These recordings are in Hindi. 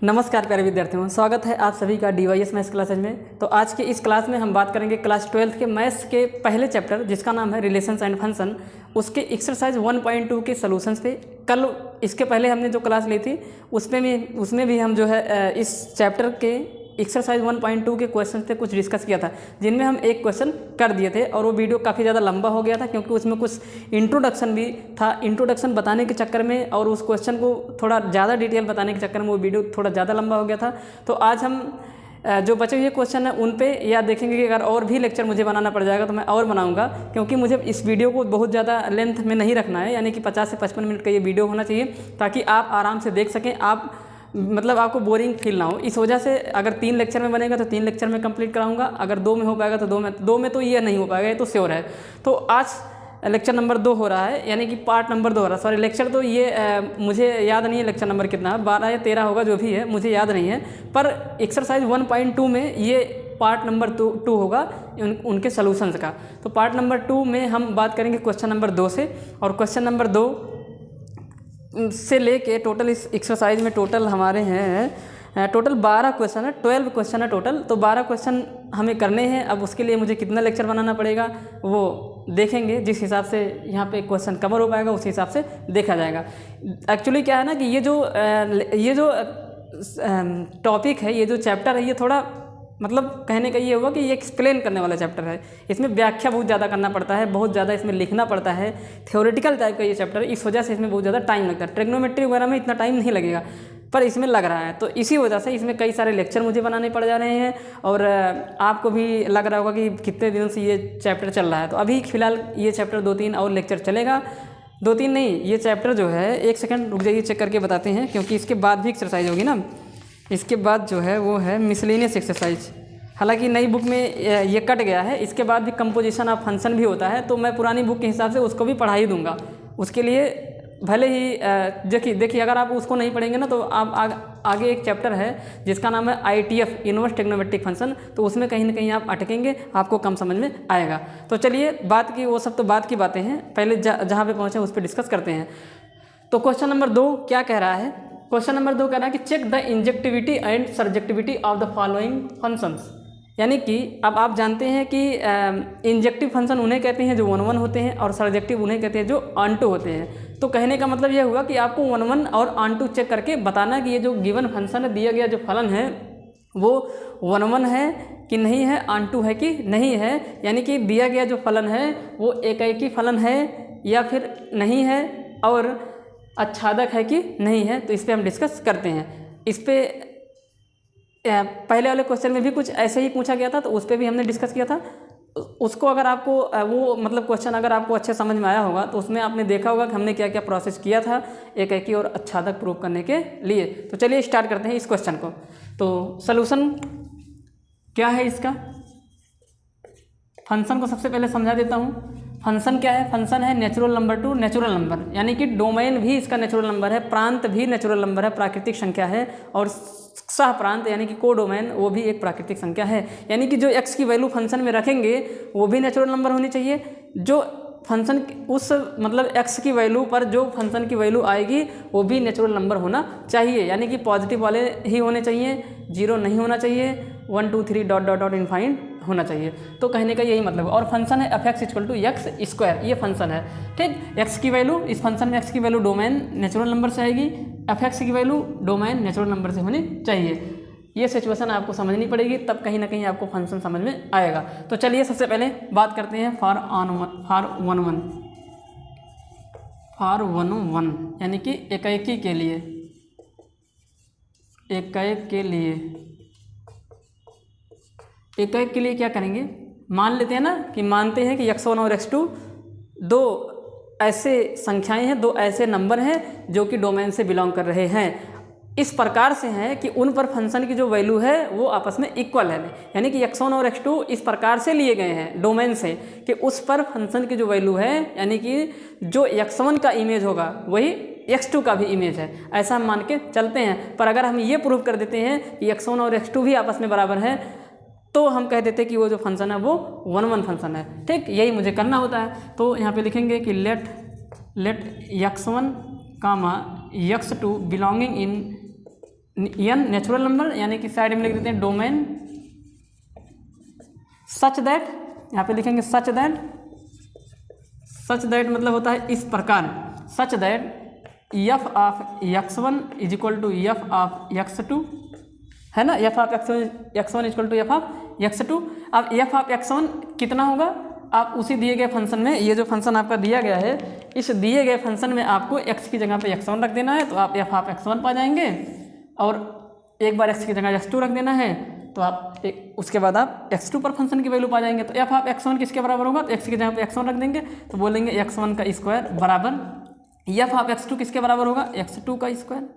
नमस्कार प्यारे विद्यार्थियों, स्वागत है आप सभी का DYS मैथ्स क्लासेज में। तो आज के इस क्लास में हम बात करेंगे क्लास 12th के मैथ्स के पहले चैप्टर जिसका नाम है रिलेशंस एंड फंक्शन, उसके एक्सरसाइज 1.2 के सॉल्यूशंस पे। कल इसके पहले हमने जो क्लास ली थी उसमें भी हम जो है इस चैप्टर के एक्सरसाइज 1.2 के क्वेश्चन पे कुछ डिस्कस किया था, जिनमें हम एक क्वेश्चन कर दिए थे और वो वीडियो काफ़ी ज़्यादा लंबा हो गया था क्योंकि उसमें कुछ इंट्रोडक्शन भी था। इंट्रोडक्शन बताने के चक्कर में और उस क्वेश्चन को थोड़ा ज़्यादा डिटेल बताने के चक्कर में वो वीडियो थोड़ा ज़्यादा लंबा हो गया था। तो आज हम जो बचे हुए क्वेश्चन हैं उन पे या देखेंगे कि अगर और भी लेक्चर मुझे बनाना पड़ जाएगा तो मैं और बनाऊंगा, क्योंकि मुझे इस वीडियो को बहुत ज़्यादा लेंथ में नहीं रखना है, यानी कि 50 से 55 मिनट का ये वीडियो होना चाहिए ताकि आप आराम से देख सकें, आप मतलब आपको बोरिंग फील ना हो। इस वजह से अगर 3 लेक्चर में बनेगा तो 3 लेक्चर में कंप्लीट कराऊंगा, अगर 2 में हो पाएगा तो 2 में तो ये नहीं हो पाएगा, ये तो श्योर है। तो आज लेक्चर नंबर 2 हो रहा है, यानी कि पार्ट नंबर 2 हो रहा है। सॉरी, लेक्चर तो ये मुझे याद नहीं है लेक्चर नंबर कितना है, 12 या 13 होगा, जो भी है मुझे याद नहीं है। पर एक्सरसाइज 1.2 में ये पार्ट नंबर 2 होगा उनके सॉल्यूशंस का। तो पार्ट नंबर 2 में हम बात करेंगे क्वेश्चन नंबर 2 से, और क्वेश्चन नंबर 2 से लेके टोटल इस एक्सरसाइज में टोटल हमारे हैं टोटल 12 क्वेश्चन है, 12 क्वेश्चन है टोटल। तो 12 क्वेश्चन हमें करने हैं। अब उसके लिए मुझे कितना लेक्चर बनाना पड़ेगा वो देखेंगे, जिस हिसाब से यहाँ पे क्वेश्चन कवर हो पाएगा उस हिसाब से देखा जाएगा। एक्चुअली क्या है ना कि ये जो टॉपिक है, ये जो चैप्टर है, ये थोड़ा मतलब कहने का ये हुआ कि ये एक्सप्लेन करने वाला चैप्टर है। इसमें व्याख्या बहुत ज़्यादा करना पड़ता है, बहुत ज़्यादा इसमें लिखना पड़ता है, थ्योरेटिकल टाइप का ये चैप्टर है। इस वजह से इसमें बहुत ज़्यादा टाइम लगता है। ट्रिग्नोमेट्री वगैरह में इतना टाइम नहीं लगेगा, पर इसमें लग रहा है। तो इसी वजह से इसमें कई सारे लेक्चर मुझे बनाने पड़ जा रहे हैं, और आपको भी लग रहा होगा कि कितने दिनों से ये चैप्टर चल रहा है। तो अभी फ़िलहाल ये चैप्टर 2-3 और लेक्चर चलेगा, 2-3 नहीं, ये चैप्टर जो है, एक सेकंड रुक जाइए, चेक करके बताते हैं, क्योंकि इसके बाद भी एक्सरसाइज होगी ना। इसके बाद जो है वो है मिसलेनियस एक्सरसाइज। हालांकि नई बुक में ये कट गया है, इसके बाद भी कंपोजिशन ऑफ फंक्शन भी होता है, तो मैं पुरानी बुक के हिसाब से उसको भी पढ़ा ही दूंगा। उसके लिए भले ही देखिए अगर आप उसको नहीं पढ़ेंगे ना तो आप आगे एक चैप्टर है जिसका नाम है ITF, इनवर्स ट्रिग्नोमेट्रिक फंक्शन, तो उसमें कहीं ना कहीं आप अटकेंगे, आपको कम समझ में आएगा। तो चलिए बात की, वो सब तो बात की बातें हैं, पहले जहाँ पे पहुँचे उस पर डिस्कस करते हैं। तो क्वेश्चन नंबर 2 क्या कह रहा है? क्वेश्चन नंबर 2 कह रहा है कि check the injectivity and surjectivity of the following functions. यानी कि अब आप जानते हैं कि इंजेक्टिव फंक्शन उन्हें कहते हैं जो 1-1 होते हैं, और सर्जेक्टिव उन्हें कहते हैं जो ऑन-टू होते हैं। तो कहने का मतलब यह हुआ कि आपको 1-1 और ऑन-टू चेक करके बताना कि ये जो गिवन फंक्शन है, दिया गया जो फलन है, वो 1-1 है कि नहीं है, ऑन-टू है कि नहीं है, यानी कि दिया गया जो फलन है वो एकाएकी फलन है या फिर नहीं है, और आच्छादक है कि नहीं है। तो इस पर हम डिस्कस करते हैं। इस पर पहले वाले क्वेश्चन में भी कुछ ऐसे ही पूछा गया था, तो उस पर भी हमने डिस्कस किया था। उसको अगर आपको वो मतलब क्वेश्चन अगर आपको अच्छे समझ में आया होगा तो उसमें आपने देखा होगा कि हमने क्या क्या प्रोसेस किया था एकाएकी और आच्छादक प्रूव करने के लिए। तो चलिए स्टार्ट करते हैं इस क्वेश्चन को। तो सॉल्यूशन क्या है इसका? फंक्शन को सबसे पहले समझा देता हूँ। फंक्शन क्या है? फंक्शन है natural number to natural number, यानी कि डोमेन भी इसका नेचुरल नंबर है, प्रांत भी नेचुरल नंबर है, प्राकृतिक संख्या है, और सह प्रांत यानी कि को डोमेन वो भी एक प्राकृतिक संख्या है। यानी कि जो x की वैल्यू फंक्शन में रखेंगे वो भी नेचुरल नंबर होनी चाहिए, जो फंक्शन उस मतलब x की वैल्यू पर जो फंक्शन की वैल्यू आएगी वो भी नेचुरल नंबर होना चाहिए, यानी कि पॉजिटिव वाले ही होने चाहिए, 0 नहीं होना चाहिए, 1 2 3 डॉट डॉट डॉट इनफाइनाइट होना चाहिए। तो कहने का यही मतलब है। और फंक्शन है f(x = x²), ये फंक्शन है, ठीक। x की वैल्यू, इस फंक्शन में x की वैल्यू डोमेन नेचुरल नंबर से आएगी, f(x) की वैल्यू डोमेन नेचुरल नंबर से होनी चाहिए। ये सिचुएशन आपको समझनी पड़ेगी, तब कहीं ना कहीं आपको फंक्शन समझ में आएगा। तो चलिए सबसे पहले बात करते हैं फॉर 1-1 यानी कि एकाएकी के लिए, एकाएक के लिए क्या करेंगे? मान लेते हैं ना कि मानते हैं कि x1 और x2 दो ऐसे संख्याएं हैं, दो ऐसे नंबर हैं जो कि डोमेन से बिलोंग कर रहे हैं। इस प्रकार से हैं कि उन पर फंक्शन की जो वैल्यू है वो आपस में इक्वल है, यानी कि x1 और x2 इस प्रकार से लिए गए हैं डोमेन से कि उस पर फंक्शन की जो वैल्यू है, यानी कि जो x1 का इमेज होगा वही x2 का भी इमेज है, ऐसा हम मान के चलते हैं। पर अगर हम ये प्रूव कर देते हैं कि x1 और x2 भी आपस में बराबर है, तो हम कह देते हैं कि वो जो फंक्शन है वो 1-1 फंक्शन है, ठीक। यही मुझे करना होता है। तो यहाँ पे लिखेंगे कि let x1, x2 belonging in N natural number, यानी कि साइड में लिख देते हैं डोमेन सच दैट, यहाँ पे लिखेंगे सच दैट मतलब होता है इस प्रकार, such that f of x1 is equal to f of x2, है ना, f of x1 equal to f of x2। अब एफ ऑफ x1 कितना होगा, आप उसी दिए गए फंक्शन में, ये जो फंक्शन आपका दिया गया है, इस दिए गए फंक्शन में आपको x की जगह पे x1 रख देना है, तो आप एफ ऑफ x1 पा जाएंगे, और एक बार x की जगह x2 रख देना है, तो आप उसके बाद आप x2 पर फंक्शन की वैल्यू पा जाएंगे। तो एफ ऑफ x1 किसके बराबर होगा, तो x की जगह पे x1 रख देंगे, तो बोलेंगे x1 का स्क्वायर बराबर एफ ऑफ x2 किसके बराबर होगा, x2 का स्क्वायर।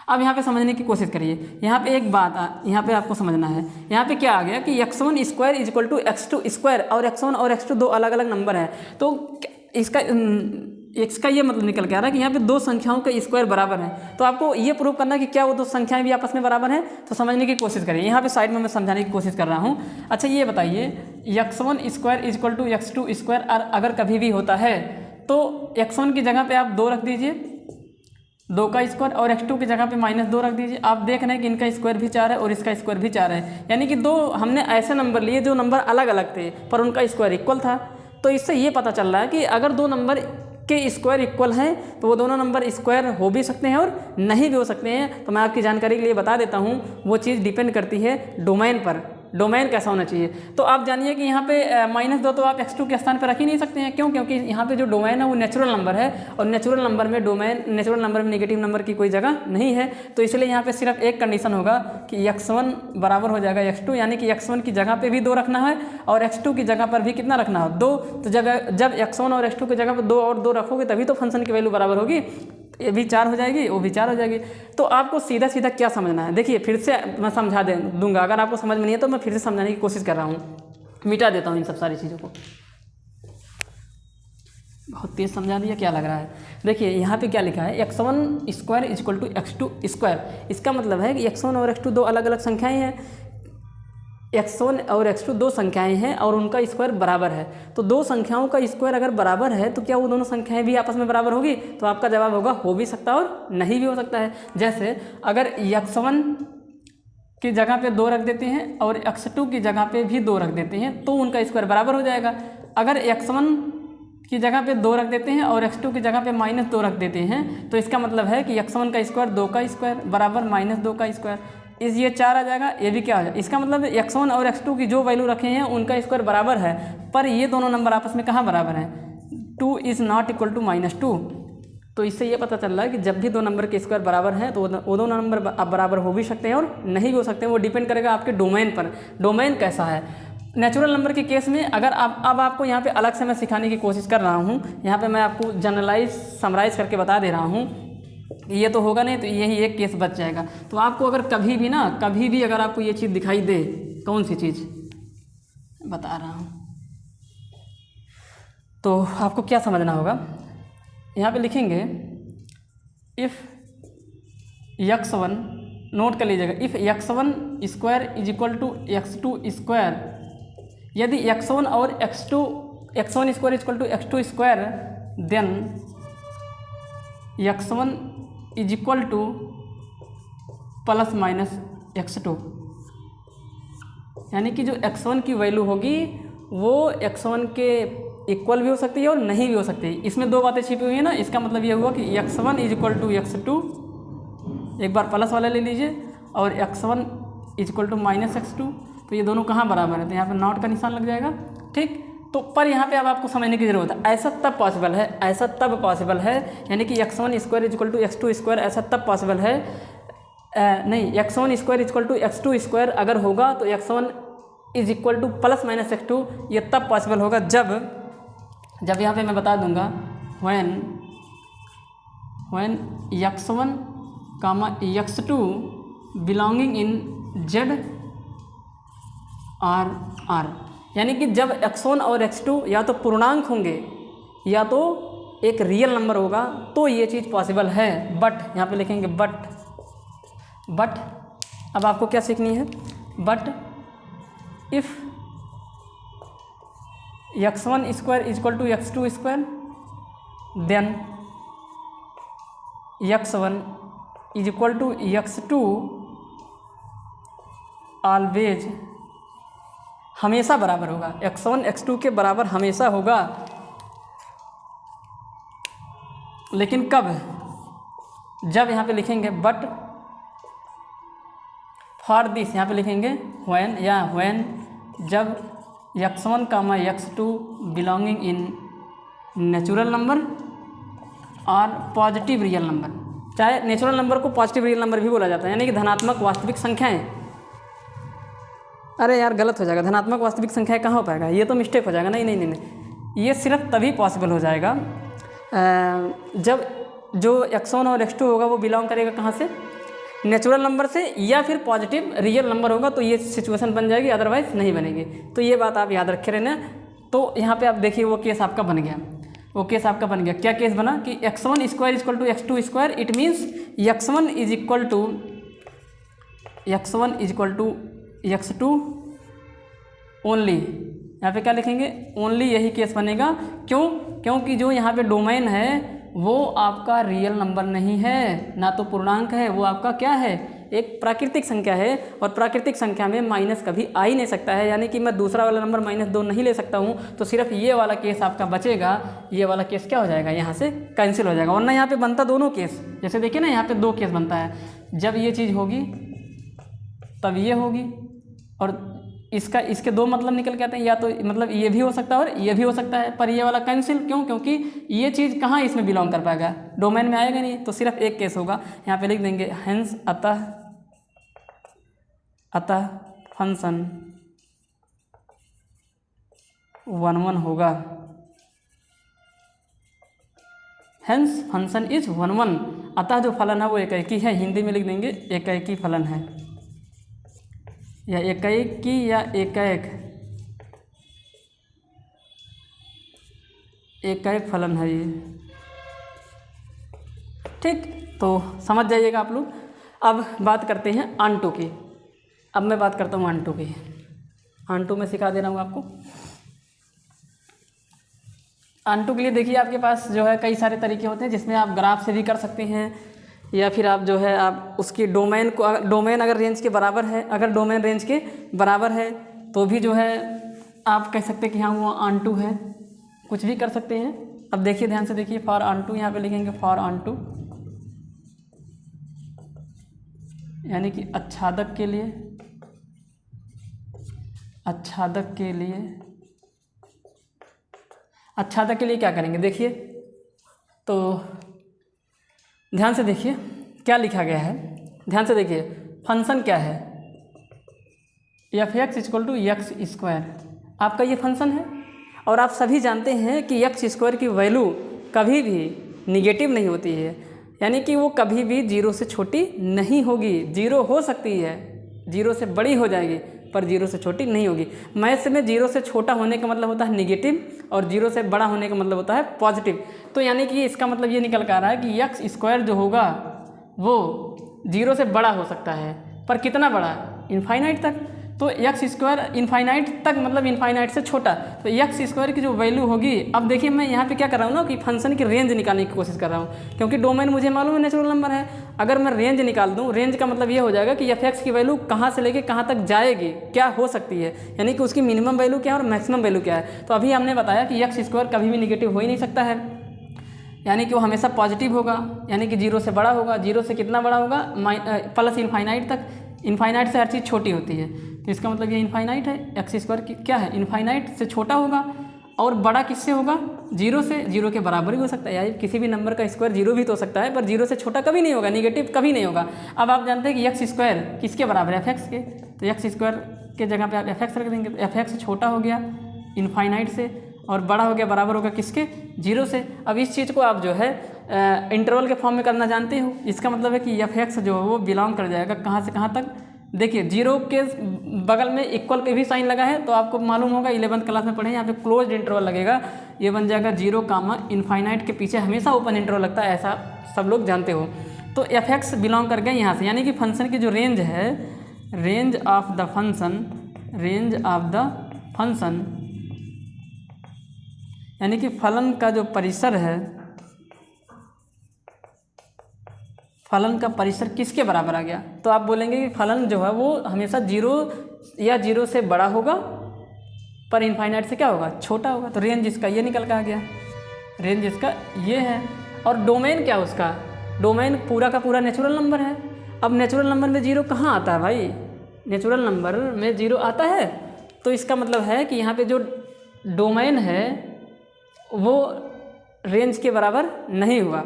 अब यहाँ पे समझने की कोशिश करिए, यहाँ पे एक बात यहाँ पे आपको समझना है, यहाँ पे क्या आ गया कि x1 square is equal to x2 square, और x1 और x2 दो अलग अलग नंबर है, तो इसका ये मतलब निकल के आ रहा है कि यहाँ पे दो संख्याओं के स्क्वायर बराबर है। तो आपको ये प्रूव करना है कि क्या वो दो संख्याएं भी आपस में बराबर हैं, तो समझने की कोशिश करिए। यहाँ पे साइड में मैं समझाने की कोशिश कर रहा हूँ। अच्छा ये बताइए, x1 square is equal to x2 square अगर कभी भी होता है तो x1 की जगह पे आप 2 रख दीजिए, 2 का स्क्वायर, और x2 की जगह पे -2 रख दीजिए। आप देख रहे हैं कि इनका स्क्वायर भी 4 है और इसका स्क्वायर भी 4 है, यानी कि दो हमने ऐसे नंबर लिए जो नंबर अलग अलग थे पर उनका स्क्वायर इक्वल था। तो इससे ये पता चल रहा है कि अगर दो नंबर के स्क्वायर इक्वल हैं तो वो दोनों नंबर स्क्वायर हो भी सकते हैं और नहीं भी हो सकते हैं। तो मैं आपकी जानकारी के लिए बता देता हूँ, वो चीज़ डिपेंड करती है डोमेन पर, डोमेन कैसा होना चाहिए। तो आप जानिए कि यहाँ पे -2 तो आप x2 के स्थान पर रख ही नहीं सकते हैं, क्यों, क्योंकि यहाँ पे जो डोमेन है वो नेचुरल नंबर है, और नेचुरल नंबर में नेचुरल नंबर में नेगेटिव नंबर की कोई जगह नहीं है। तो इसलिए यहाँ पे सिर्फ एक कंडीशन होगा कि x1 बराबर हो जाएगा x2, यानी कि x1 की जगह पे भी 2 रखना है और x2 की जगह पर भी कितना रखना है, 2। तो जब x1 और x2 की जगह पर 2 और 2 रखोगे तभी तो फंक्शन की वैल्यू बराबर होगी, ये भी 4 हो जाएगी, वो भी 4 हो जाएगी। तो आपको सीधा सीधा क्या समझना है, देखिए फिर से मैं समझा दूंगा, अगर आपको समझ में नहीं है तो मैं फिर से समझाने की कोशिश कर रहा हूँ, मिटा देता हूँ इन सब सारी चीज़ों को। बहुत तेज़ समझा दिया, क्या लग रहा है। देखिए यहाँ पे क्या लिखा है, x1 square is equal to x2 square. इसका मतलब है कि x1 और x2 दो अलग अलग संख्याएँ हैं, x1 और x2 दो संख्याएं हैं और उनका स्क्वायर बराबर है। तो दो संख्याओं का स्क्वायर अगर बराबर है तो क्या वो दोनों संख्याएं भी आपस में बराबर होगी, तो आपका जवाब होगा हो भी सकता है और नहीं भी हो सकता है। जैसे अगर x1 की जगह पे 2 रख देते हैं और x2 की जगह पे भी 2 रख देते हैं तो उनका स्क्वायर बराबर हो जाएगा। अगर x1 की जगह पे 2 रख देते हैं और x2 की जगह पे -2 रख देते हैं तो इसका मतलब है कि x1 का स्क्वायर 2 का स्क्वायर बराबर -2 का स्क्वायर, ये 4 आ जाएगा, ये भी क्या आ जाएगा। इसका मतलब x1 और x2 की जो वैल्यू रखे हैं उनका स्क्वायर बराबर है, पर ये दोनों नंबर आपस में कहाँ बराबर हैं, 2 इज़ नॉट इक्वल टू -2। तो इससे ये पता चल रहा है कि जब भी दो नंबर के स्क्वायर बराबर हैं तो वो दोनों नंबर बराबर हो भी सकते हैं और नहीं भी हो सकते हैं। वो डिपेंड करेगा आपके डोमेन पर, डोमेन कैसा है। नेचुरल नंबर के केस में अगर अब आपको यहाँ पे अलग से मैं सिखाने की कोशिश कर रहा हूँ, यहाँ पे मैं आपको जनरलाइज समराइज करके बता दे रहा हूँ, ये तो होगा नहीं तो यही एक केस बच जाएगा। तो आपको अगर कभी भी अगर आपको ये चीज़ दिखाई दे, कौन सी चीज़ बता रहा हूँ, तो आपको क्या समझना होगा, यहाँ पे लिखेंगे इफ़ x1, नोट कर लीजिएगा, if x1 square is equal to x2 square, यदि x1 और x1 square is equal to x2 square, then x1 is equal to plus minus x2, यानी कि जो x1 की वैल्यू होगी वो x1 के इक्वल भी हो सकती है और नहीं भी हो सकती है। इसमें दो बातें छिपी हुई है ना, इसका मतलब ये हुआ कि x1 is equal to x2, एक बार प्लस वाला ले लीजिए, और x1 is equal to -x2, तो ये दोनों कहाँ बराबर है, तो यहाँ पर नॉट का निशान लग जाएगा, ठीक। तो पर यहाँ पे अब आपको समझने की ज़रूरत है, ऐसा तब पॉसिबल है, यानी कि x1 square is equal to x2 square ऐसा तब पॉसिबल है, नहीं, x1 square is equal to x2 square अगर होगा तो x1 is equal to plus minus x2, ये तब पॉसिबल होगा जब यहाँ पे मैं बता दूंगा when x1, x2 belonging in z और r, यानी कि जब x1 और x2 या तो पूर्णांक होंगे या तो एक रियल नंबर होगा तो ये चीज़ पॉसिबल है। बट यहाँ पे लिखेंगे बट अब आपको क्या सीखनी है, but if x1 square is equal to x2 square, then x1 is equal to x2 always, हमेशा बराबर होगा, x1 x2 के बराबर हमेशा होगा। लेकिन कब? जब यहाँ पे लिखेंगे बट फॉर दिस, यहाँ पे लिखेंगे व्हेन, या व्हेन जब x1 comma x2 belonging in natural number और पॉजिटिव रियल नंबर। चाहे नेचुरल नंबर को पॉजिटिव रियल नंबर भी बोला जाता है, यानी कि धनात्मक वास्तविक संख्याएं। अरे यार गलत हो जाएगा, धनात्मक वास्तविक संख्याएं कहाँ हो पाएगा, ये तो मिस्टेक हो जाएगा। नहीं नहीं नहीं नहीं, ये सिर्फ तभी पॉसिबल हो जाएगा जब जो x1 और x2 होगा वो बिलोंग करेगा कहाँ से, नेचुरल नंबर से, या फिर पॉजिटिव रियल नंबर होगा, तो ये सिचुएशन बन जाएगी, अदरवाइज नहीं बनेगी। तो ये बात आप याद रखे रहना। तो यहाँ पे आप देखिए वो केस आपका बन गया, वो केस आपका बन गया। क्या केस बना कि x1 square equal to x2 square, it means x1 is equal to x2 only. यहाँ पे क्या लिखेंगे, ओनली, यही केस बनेगा। क्यों? क्योंकि जो यहाँ पे डोमेन है वो आपका रियल नंबर नहीं है, ना तो पूर्णांक है, वो आपका क्या है, एक प्राकृतिक संख्या है। और प्राकृतिक संख्या में माइनस कभी आ ही नहीं सकता है, यानी कि मैं दूसरा वाला नंबर -2 नहीं ले सकता हूँ। तो सिर्फ ये वाला केस आपका बचेगा, ये वाला केस क्या हो जाएगा, यहाँ से कैंसिल हो जाएगा। वरना यहाँ पे बनता दोनों केस, जैसे देखिए ना यहाँ पे 2 केस बनता है, जब ये चीज़ होगी तब ये होगी, और इसका इसके 2 मतलब निकल के आते हैं, या तो मतलब ये भी हो सकता है और ये भी हो सकता है, पर ये वाला कैंसिल। क्यों? क्योंकि ये चीज़ कहाँ इसमें बिलोंग कर पाएगा, डोमेन में आएगा नहीं, तो सिर्फ एक केस होगा। यहाँ पे लिख देंगे हेंस अतः फंक्शन 1 होगा, हेंस फंक्शन इज 1 अतः जो फलन है वो एकाएकी है। हिंदी में लिख देंगे एकाएकी फलन है, या एकाएकी या एकाएक फलन है ये। ठीक, तो समझ जाइएगा आप लोग। अब बात करते हैं आंटो की। अब मैं बात करता हूँ आंटो की। आंटो में सिखा दे रहा हूँ आपको। आंटो के लिए देखिए आपके पास जो है कई सारे तरीके होते हैं, जिसमें आप ग्राफ से भी कर सकते हैं, या फिर आप जो है आप उसकी डोमेन को, डोमेन अगर रेंज के बराबर है, अगर डोमेन रेंज के बराबर है तो भी जो है आप कह सकते हैं कि हाँ वो आंटू है, कुछ भी कर सकते हैं। अब देखिए ध्यान से देखिए, फॉर आंटू यहाँ पे लिखेंगे फॉर आंटू, यानी कि आच्छादक के लिए, आच्छादक के लिए, आच्छादक के लिए क्या करेंगे देखिए, तो ध्यान से देखिए क्या लिखा गया है, ध्यान से देखिए। फंक्शन क्या है, f(x) equal to x square, आपका ये फंक्शन है। और आप सभी जानते हैं कि एक्स स्क्वायर की वैल्यू कभी भी निगेटिव नहीं होती है, यानी कि वो कभी भी 0 से छोटी नहीं होगी। 0 हो सकती है, 0 से बड़ी हो जाएगी, पर 0 से छोटी नहीं होगी। मैथ्स में 0 से छोटा होने का मतलब होता है निगेटिव, और 0 से बड़ा होने का मतलब होता है पॉजिटिव। तो यानी कि इसका मतलब ये निकल कर आ रहा है कि एक्स स्क्वायर जो होगा वो 0 से बड़ा हो सकता है, पर कितना बड़ा, इनफाइनाइट तक। तो एक्स स्क्वायर इनफाइनाइट तक मतलब इनफाइनाइट से छोटा, तो एक्स स्क्वायर की जो वैल्यू होगी। अब देखिए मैं यहाँ पे क्या कर रहा हूँ ना, कि फंक्शन की रेंज निकालने की कोशिश कर रहा हूँ, क्योंकि डोमेन मुझे मालूम है नेचुरल नंबर है। अगर मैं रेंज निकाल दूँ, रेंज का मतलब ये हो जाएगा कि f(x) की वैल्यू कहाँ से लेके कहाँ तक जाएगी, क्या हो सकती है, यानी कि उसकी मिनिमम वैल्यू क्या है और मैक्सिमम वैल्यू क्या है। तो अभी हमने बताया कि एक्स स्क्वायर कभी भी निगेटिव हो ही नहीं सकता है, यानी कि वो हमेशा पॉजिटिव होगा, यानी कि 0 से बड़ा होगा। 0 से कितना बड़ा होगा, प्लस इनफाइनाइट तक। इनफाइनाइट से हर चीज़ छोटी होती है, तो इसका मतलब ये इनफाइनाइट है। एक्स स्क्वायर क्या है, इनफाइनाइट से छोटा होगा, और बड़ा किससे होगा, 0 से। 0 के बराबर ही हो सकता है, यानी किसी भी नंबर का स्क्वायर 0 भी तो हो सकता है, पर 0 से छोटा कभी नहीं होगा, निगेटिव कभी नहीं होगा। अब आप जानते हैं कि एक्स स्क्वायर किसके बराबर है, f(x) के, तो एक्स स्क्वायर के जगह पे आप f(x) रख देंगे, तो f(x) छोटा हो गया इनफाइनाइट से, और बड़ा हो गया, बराबर होगा किसके, 0 से। अब इस चीज़ को आप जो है इंटरवल के फॉर्म में करना जानते हो। इसका मतलब है कि f(x) जो है वो बिलोंग कर जाएगा कहाँ से कहाँ तक। देखिए 0 के बगल में इक्वल के भी साइन लगा है, तो आपको मालूम होगा 11th क्लास में पढ़े, यहाँ पे क्लोज्ड इंटरवल लगेगा, ये बन जाएगा 0 कामा इनफाइनाइट के पीछे हमेशा ओपन इंटरवल लगता है, ऐसा सब लोग जानते हो। तो f(x) बिलोंग कर गया यहाँ से, यानी कि फंक्शन की जो रेंज है, range of the function, range of the function, यानी कि फलन का जो परिसर है, फलन का परिसर किसके बराबर आ गया, तो आप बोलेंगे कि फलन जो है वो हमेशा 0 या 0 से बड़ा होगा पर इनफाइनाइट से क्या होगा, छोटा होगा। तो रेंज इसका ये निकल के आ गया, रेंज इसका ये है। और डोमेन क्या उसका, डोमेन पूरा का पूरा नेचुरल नंबर है। अब नेचुरल नंबर में 0 कहाँ आता है भाई, नेचुरल नंबर में 0 आता है, तो इसका मतलब है कि यहाँ पे जो डोमेन है वो रेंज के बराबर नहीं हुआ।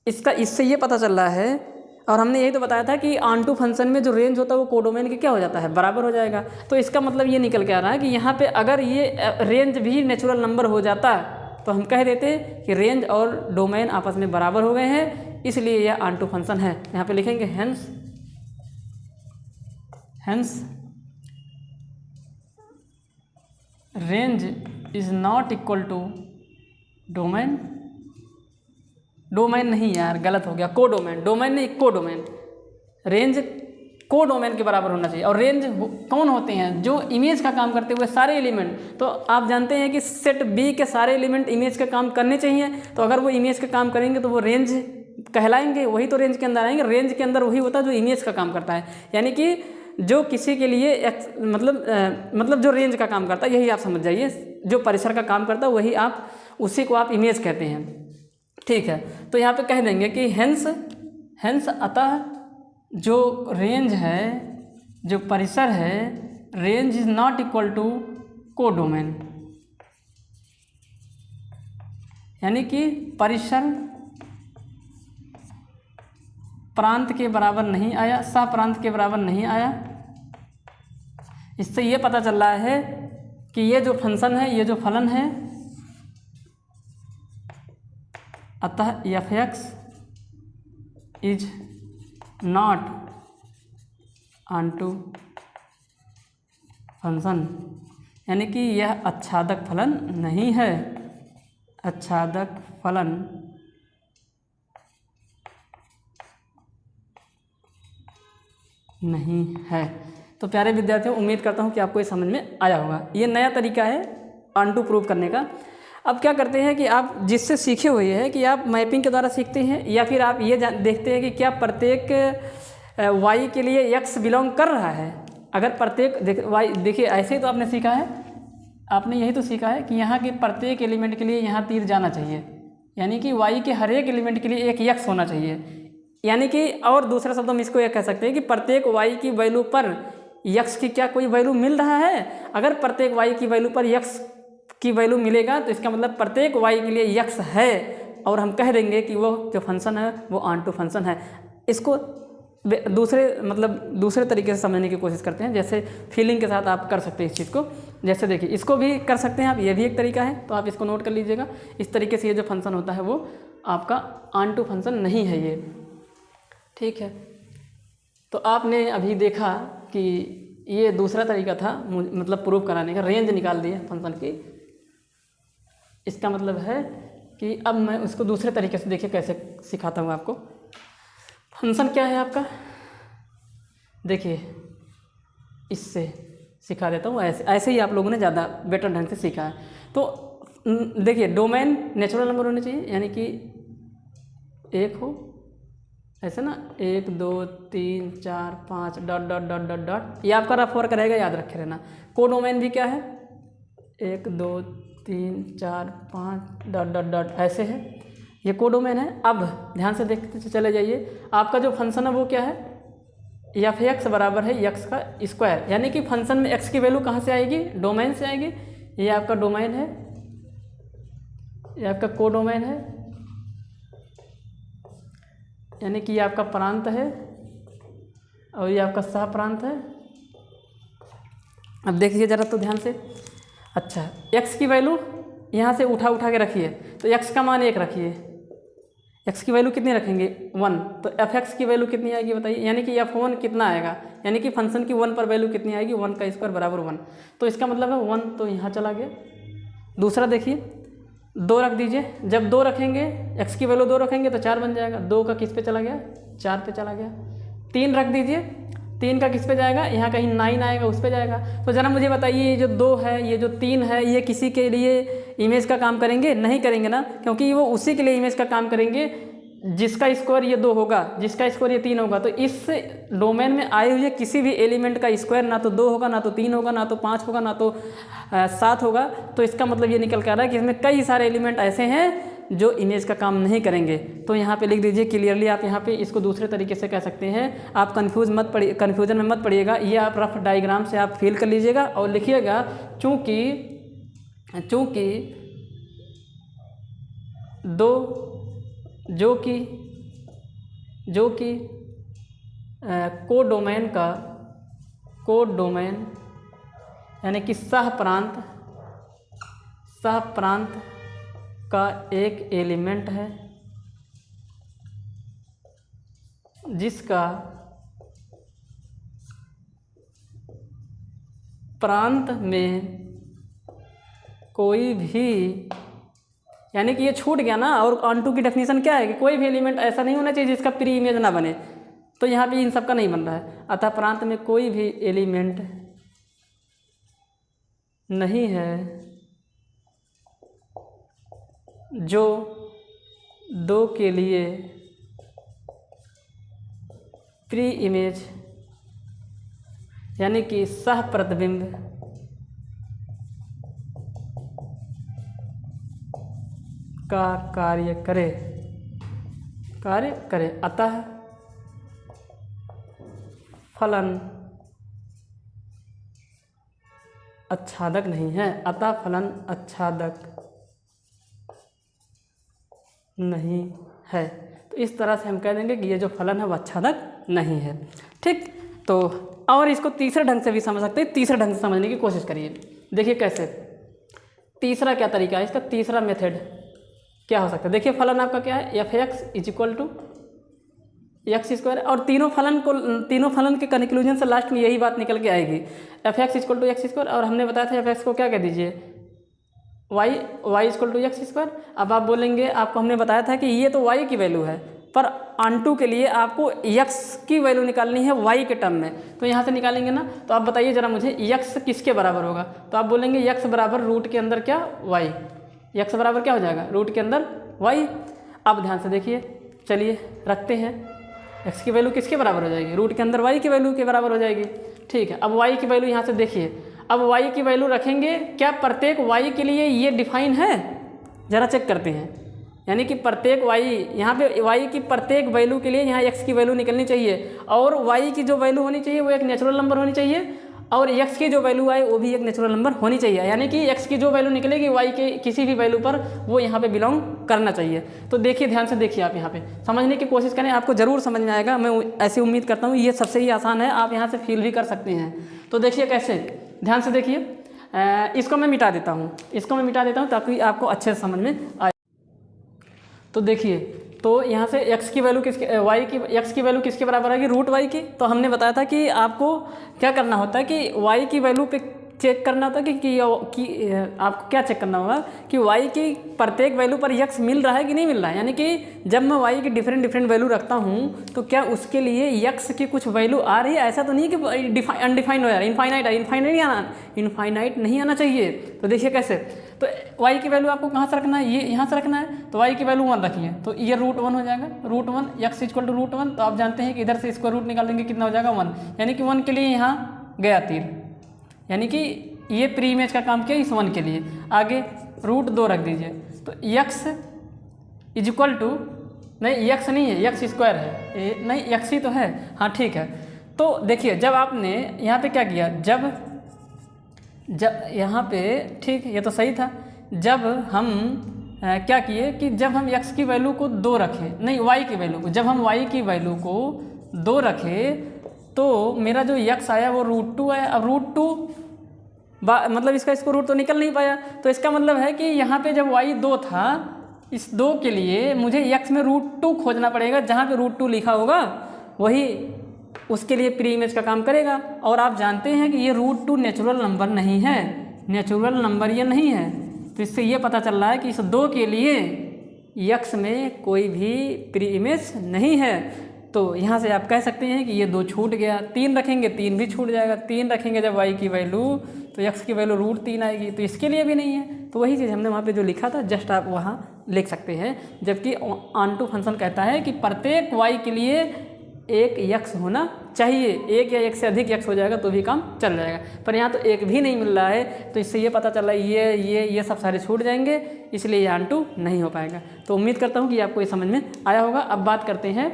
इसका इससे ये पता चल रहा है, और हमने यही तो बताया था कि ऑन टू फंक्शन में जो रेंज होता है वो कोडोमेन के क्या हो जाता है, बराबर हो जाएगा। तो इसका मतलब ये निकल के आ रहा है कि यहाँ पे अगर ये रेंज भी नेचुरल नंबर हो जाता तो हम कह देते कि रेंज और डोमेन आपस में बराबर हो गए हैं, इसलिए यह ऑन टू फंक्शन है। यहाँ पे लिखेंगे hence range is not equal to domain, domain नहीं यार गलत हो गया, कोडोमेन, डोमेन नहीं कोडोमेन। रेंज कोडोमेन के बराबर होना चाहिए। और रेंज कौन होते हैं, जो इमेज का काम करते हुए सारे एलिमेंट। तो आप जानते हैं कि सेट बी के सारे एलिमेंट इमेज का काम करने चाहिए, तो अगर वो इमेज का काम करेंगे तो वो रेंज कहलाएंगे, वही तो रेंज के अंदर आएंगे। रेंज के अंदर वही होता है जो इमेज का काम करता है, यानी कि जो किसी के लिए मतलब जो रेंज का काम करता है, यही आप समझ जाइए, जो परिसर का काम करता है वही आप, उसी को आप इमेज कहते हैं। ठीक है, तो यहाँ पे कह देंगे कि हेंस अतः जो रेंज है, जो परिसर है, range is not equal to codomain, यानी कि परिसर प्रांत के बराबर नहीं आया, सह प्रांत के बराबर नहीं आया। इससे ये पता चल रहा है कि ये जो फंक्शन है, ये जो फलन है, अतः f(x) is not onto function, यानी कि यह आच्छादक फलन नहीं है, आच्छादक फलन नहीं है। तो प्यारे विद्यार्थियों, उम्मीद करता हूँ कि आपको ये समझ में आया होगा। ये नया तरीका है ऑन टू प्रूव करने का। अब क्या करते हैं कि आप जिससे सीखे हुए हैं कि आप मैपिंग के द्वारा सीखते हैं, या फिर आप ये देखते हैं कि क्या प्रत्येक y के लिए x बिलोंग कर रहा है। अगर प्रत्येक y, देखिए ऐसे ही तो आपने सीखा है, आपने यही तो सीखा है कि यहाँ के प्रत्येक एलिमेंट के लिए यहाँ तीर जाना चाहिए, यानी कि y के हर एक एलिमेंट के लिए एक x होना चाहिए। यानी कि और दूसरे शब्दों में इसको यह कह सकते हैं कि प्रत्येक y की वैल्यू पर x की क्या कोई वैल्यू मिल रहा है। अगर प्रत्येक y की वैल्यू पर x की वैल्यू मिलेगा तो इसका मतलब प्रत्येक y के लिए x है, और हम कह देंगे कि वो जो फंक्शन है वो ऑन टू फंक्शन है। इसको दूसरे तरीके से समझने की कोशिश करते हैं, जैसे फीलिंग के साथ आप कर सकते हैं इस चीज़ को। जैसे देखिए, इसको भी कर सकते हैं आप, ये भी एक तरीका है, तो आप इसको नोट कर लीजिएगा। इस तरीके से ये जो फंक्शन होता है वो आपका ऑन टू फंक्शन नहीं है ये, ठीक है। तो आपने अभी देखा कि ये दूसरा तरीका था मतलब प्रूफ कराने का, रेंज निकाल दिए फंक्शन की। इसका मतलब है कि अब मैं उसको दूसरे तरीके से देखिए कैसे सिखाता हूँ आपको। फंक्शन क्या है आपका, देखिए इससे सिखा देता हूँ, ऐसे ही आप लोगों ने ज़्यादा बेटर ढंग से सीखा है। तो देखिए, डोमेन नेचुरल नंबर होने चाहिए, यानी कि एक हो, ऐसे ना 1 2 3 4 5 dot dot dot dot dot, ये आपका रफ वर्क रहेगा, याद रखे रहना। कोडोमेन भी क्या है, 1 2 3 4 5 डॉट डॉट डॉट, ऐसे है, ये कोडोमेन है। अब ध्यान से देखते चले जाइए, आपका जो फंक्शन है वो क्या है, f(x) बराबर है x का स्क्वायर, यानी कि फंक्शन में x की वैल्यू कहाँ से आएगी, डोमेन से आएगी। ये आपका डोमेन है, ये आपका कोडोमेन है, यानी कि ये आपका प्रांत है, और ये आपका सह प्रांत है। अब देखिए ज़रा तो ध्यान से। अच्छा, x की वैल्यू यहाँ से उठा के रखिए, तो x का मान 1 रखिए, x की वैल्यू कितनी रखेंगे 1, तो f(x) की वैल्यू कितनी आएगी बताइए, यानी कि f(1) कितना आएगा, यानी कि फंक्शन की 1 पर वैल्यू कितनी आएगी, 1 का स्क्वायर बराबर 1, तो इसका मतलब है 1 तो यहाँ चला गया। दूसरा देखिए, 2 रख दीजिए, जब 2 रखेंगे, x की वैल्यू 2 रखेंगे तो 4 बन जाएगा, 2 का किस पे चला गया, 4 पे चला गया। 3 रख दीजिए, 3 का किस पे जाएगा, यहाँ कहीं 9 आएगा, उस पे जाएगा। तो ज़रा मुझे बताइए, ये जो 2 है, ये जो 3 है, ये किसी के लिए इमेज का काम करेंगे, नहीं करेंगे ना, क्योंकि वो उसी के लिए इमेज का काम करेंगे जिसका स्क्वायर ये 2 होगा, जिसका स्क्वायर ये 3 होगा, तो इस डोमेन में आए हुए किसी भी एलिमेंट का स्क्वायर ना तो 2 होगा, ना तो 3 होगा, ना तो 5 होगा, ना तो 7 होगा। तो इसका मतलब ये निकल कर आ रहा है कि इसमें कई सारे एलिमेंट ऐसे हैं जो इमेज का काम नहीं करेंगे। तो यहाँ पे लिख दीजिए क्लियरली, आप यहाँ पे इसको दूसरे तरीके से कह सकते हैं। आप कन्फ्यूजन में मत पड़िएगा, ये आप रफ डायग्राम से आप फिल कर लीजिएगा और लिखिएगा, चूँकि दो जो कि कोडोमेन यानी कि सह प्रांत का एक एलिमेंट है जिसका प्रांत में कोई भी, यानी कि ये छूट गया ना। और ऑन टू की डेफिनेशन क्या है कि कोई भी एलिमेंट ऐसा नहीं होना चाहिए जिसका प्री इमेज ना बने, तो यहाँ पे इन सब का नहीं बन रहा है। अतः प्रांत में कोई भी एलिमेंट नहीं है जो 2 के लिए प्री इमेज यानी कि सह प्रतिबिंब का कार्य करे। अतः फलन आच्छादक नहीं है, नहीं है। तो इस तरह से हम कह देंगे कि ये जो फलन है वो आच्छादक नहीं है। ठीक, तो और इसको तीसरे ढंग से भी समझ सकते हैं। तीसरे ढंग से समझने की कोशिश करिए। देखिए कैसे, तीसरा क्या तरीका है इसका, तीसरा मेथड क्या हो सकता है। देखिए फलन आपका क्या है, f(x) = x²। और तीनों फलन के कंक्लूजन से लास्ट में यही बात निकल के आएगी, f(x) = x²। और हमने बताया था f(x) को क्या कह दीजिए, y = x²। अब आप बोलेंगे, आपको हमने बताया था कि ये तो y की वैल्यू है, पर ऑन2 के लिए आपको x की वैल्यू निकालनी है y के टर्म में। तो यहाँ से निकालेंगे ना, तो आप बताइए ज़रा मुझे x किसके बराबर होगा। तो आप बोलेंगे x बराबर रूट के अंदर क्या, y। x बराबर क्या हो जाएगा, रूट के अंदर y। अब ध्यान से देखिए, चलिए रखते हैं, x की वैल्यू किसके बराबर हो जाएगी, रूट के अंदर y की वैल्यू के बराबर हो जाएगी। ठीक है, अब y की वैल्यू यहाँ से देखिए, अब y की वैल्यू रखेंगे, क्या प्रत्येक y के लिए ये डिफाइन है, ज़रा चेक करते हैं। यानी कि प्रत्येक y, यहाँ पे y की प्रत्येक वैल्यू के लिए यहाँ x की वैल्यू निकलनी चाहिए, और y की जो वैल्यू होनी चाहिए वो एक नेचुरल नंबर होनी चाहिए, और x की जो वैल्यू आए वो भी एक नेचुरल नंबर होनी चाहिए। यानी कि x की जो वैल्यू निकलेगी y के किसी भी वैल्यू पर वो यहाँ पे बिलोंग करना चाहिए। तो देखिए, ध्यान से देखिए, आप यहाँ पे समझने की कोशिश करें, आपको ज़रूर समझ में आएगा। मैं ऐसी उम्मीद करता हूँ, ये सबसे ही आसान है, आप यहाँ से फील भी कर सकते हैं। तो देखिए कैसे, ध्यान से देखिए, इसको मैं मिटा देता हूँ ताकि आपको अच्छे से समझ में आए। तो देखिए, तो यहाँ से x की वैल्यू x की वैल्यू किसके बराबर आएगी, रूट y की। तो हमने बताया था कि आपको क्या करना होता है कि y की वैल्यू पे चेक करना होता है कि आपको क्या चेक करना होगा कि y की प्रत्येक वैल्यू पर x मिल रहा है कि नहीं मिल रहा है। यानी कि जब मैं y की डिफरेंट वैल्यू रखता हूँ तो क्या उसके लिए x की कुछ वैल्यू आ रही है। ऐसा तो नहीं कि अनडिफाइंड हो जा रहा है, इनफाइनाइट नहीं आना चाहिए। तो देखिए कैसे, तो y की वैल्यू आपको कहाँ से रखना है, ये यहाँ से रखना है। तो y की वैल्यू 1 रखिए, तो ये √1 हो जाएगा, √1 x = √1। तो आप जानते हैं कि इधर से इसको रूट निकाल देंगे, कितना हो जाएगा 1। यानी कि 1 के लिए यहाँ गया तीर, यानी कि ये प्री इमेज का काम किया इस 1 के लिए। आगे √2 रख दीजिए, तो x = नहीं, x नहीं है, x² है, नहीं x ही तो है, हाँ ठीक है। तो देखिए, जब आपने यहाँ पे क्या किया, जब यहाँ पे, ठीक, ये तो सही था, जब हम क्या किए कि जब हम x की वैल्यू को 2 रखें, नहीं y की वैल्यू को, जब हम y की वैल्यू को 2 रखें तो मेरा जो x आया वो √2 आया। अब √2 मतलब इसको रूट तो निकल नहीं पाया, तो इसका मतलब है कि यहाँ पे जब y 2 था, इस 2 के लिए मुझे x में √2 खोजना पड़ेगा। जहाँ पे √2 लिखा होगा वही उसके लिए प्री इमेज का काम करेगा। और आप जानते हैं कि ये √2 नेचुरल नंबर नहीं है, नेचुरल नंबर ये नहीं है। तो इससे ये पता चल रहा है कि इस 2 के लिए x में कोई भी प्री इमेज नहीं है। तो यहाँ से आप कह सकते हैं कि ये 2 छूट गया। 3 रखेंगे, 3 भी छूट जाएगा। 3 रखेंगे जब y की वैल्यू, तो x की वैल्यू √3 आएगी, तो इसके लिए भी नहीं है। तो वही चीज़ हमने वहाँ पे जो लिखा था जस्ट आप वहाँ लिख सकते हैं, जबकि ऑनटू फंक्शन कहता है कि प्रत्येक y के लिए एक यक्स होना चाहिए, एक या एक से अधिक यक्स हो जाएगा तो भी काम चल जाएगा, पर यहाँ तो एक भी नहीं मिल रहा है, तो इससे ये पता चल रहा है ये सब सारे छूट जाएंगे, इसलिए ये ऑनटू नहीं हो पाएगा। तो उम्मीद करता हूँ कि आपको ये समझ में आया होगा। अब बात करते हैं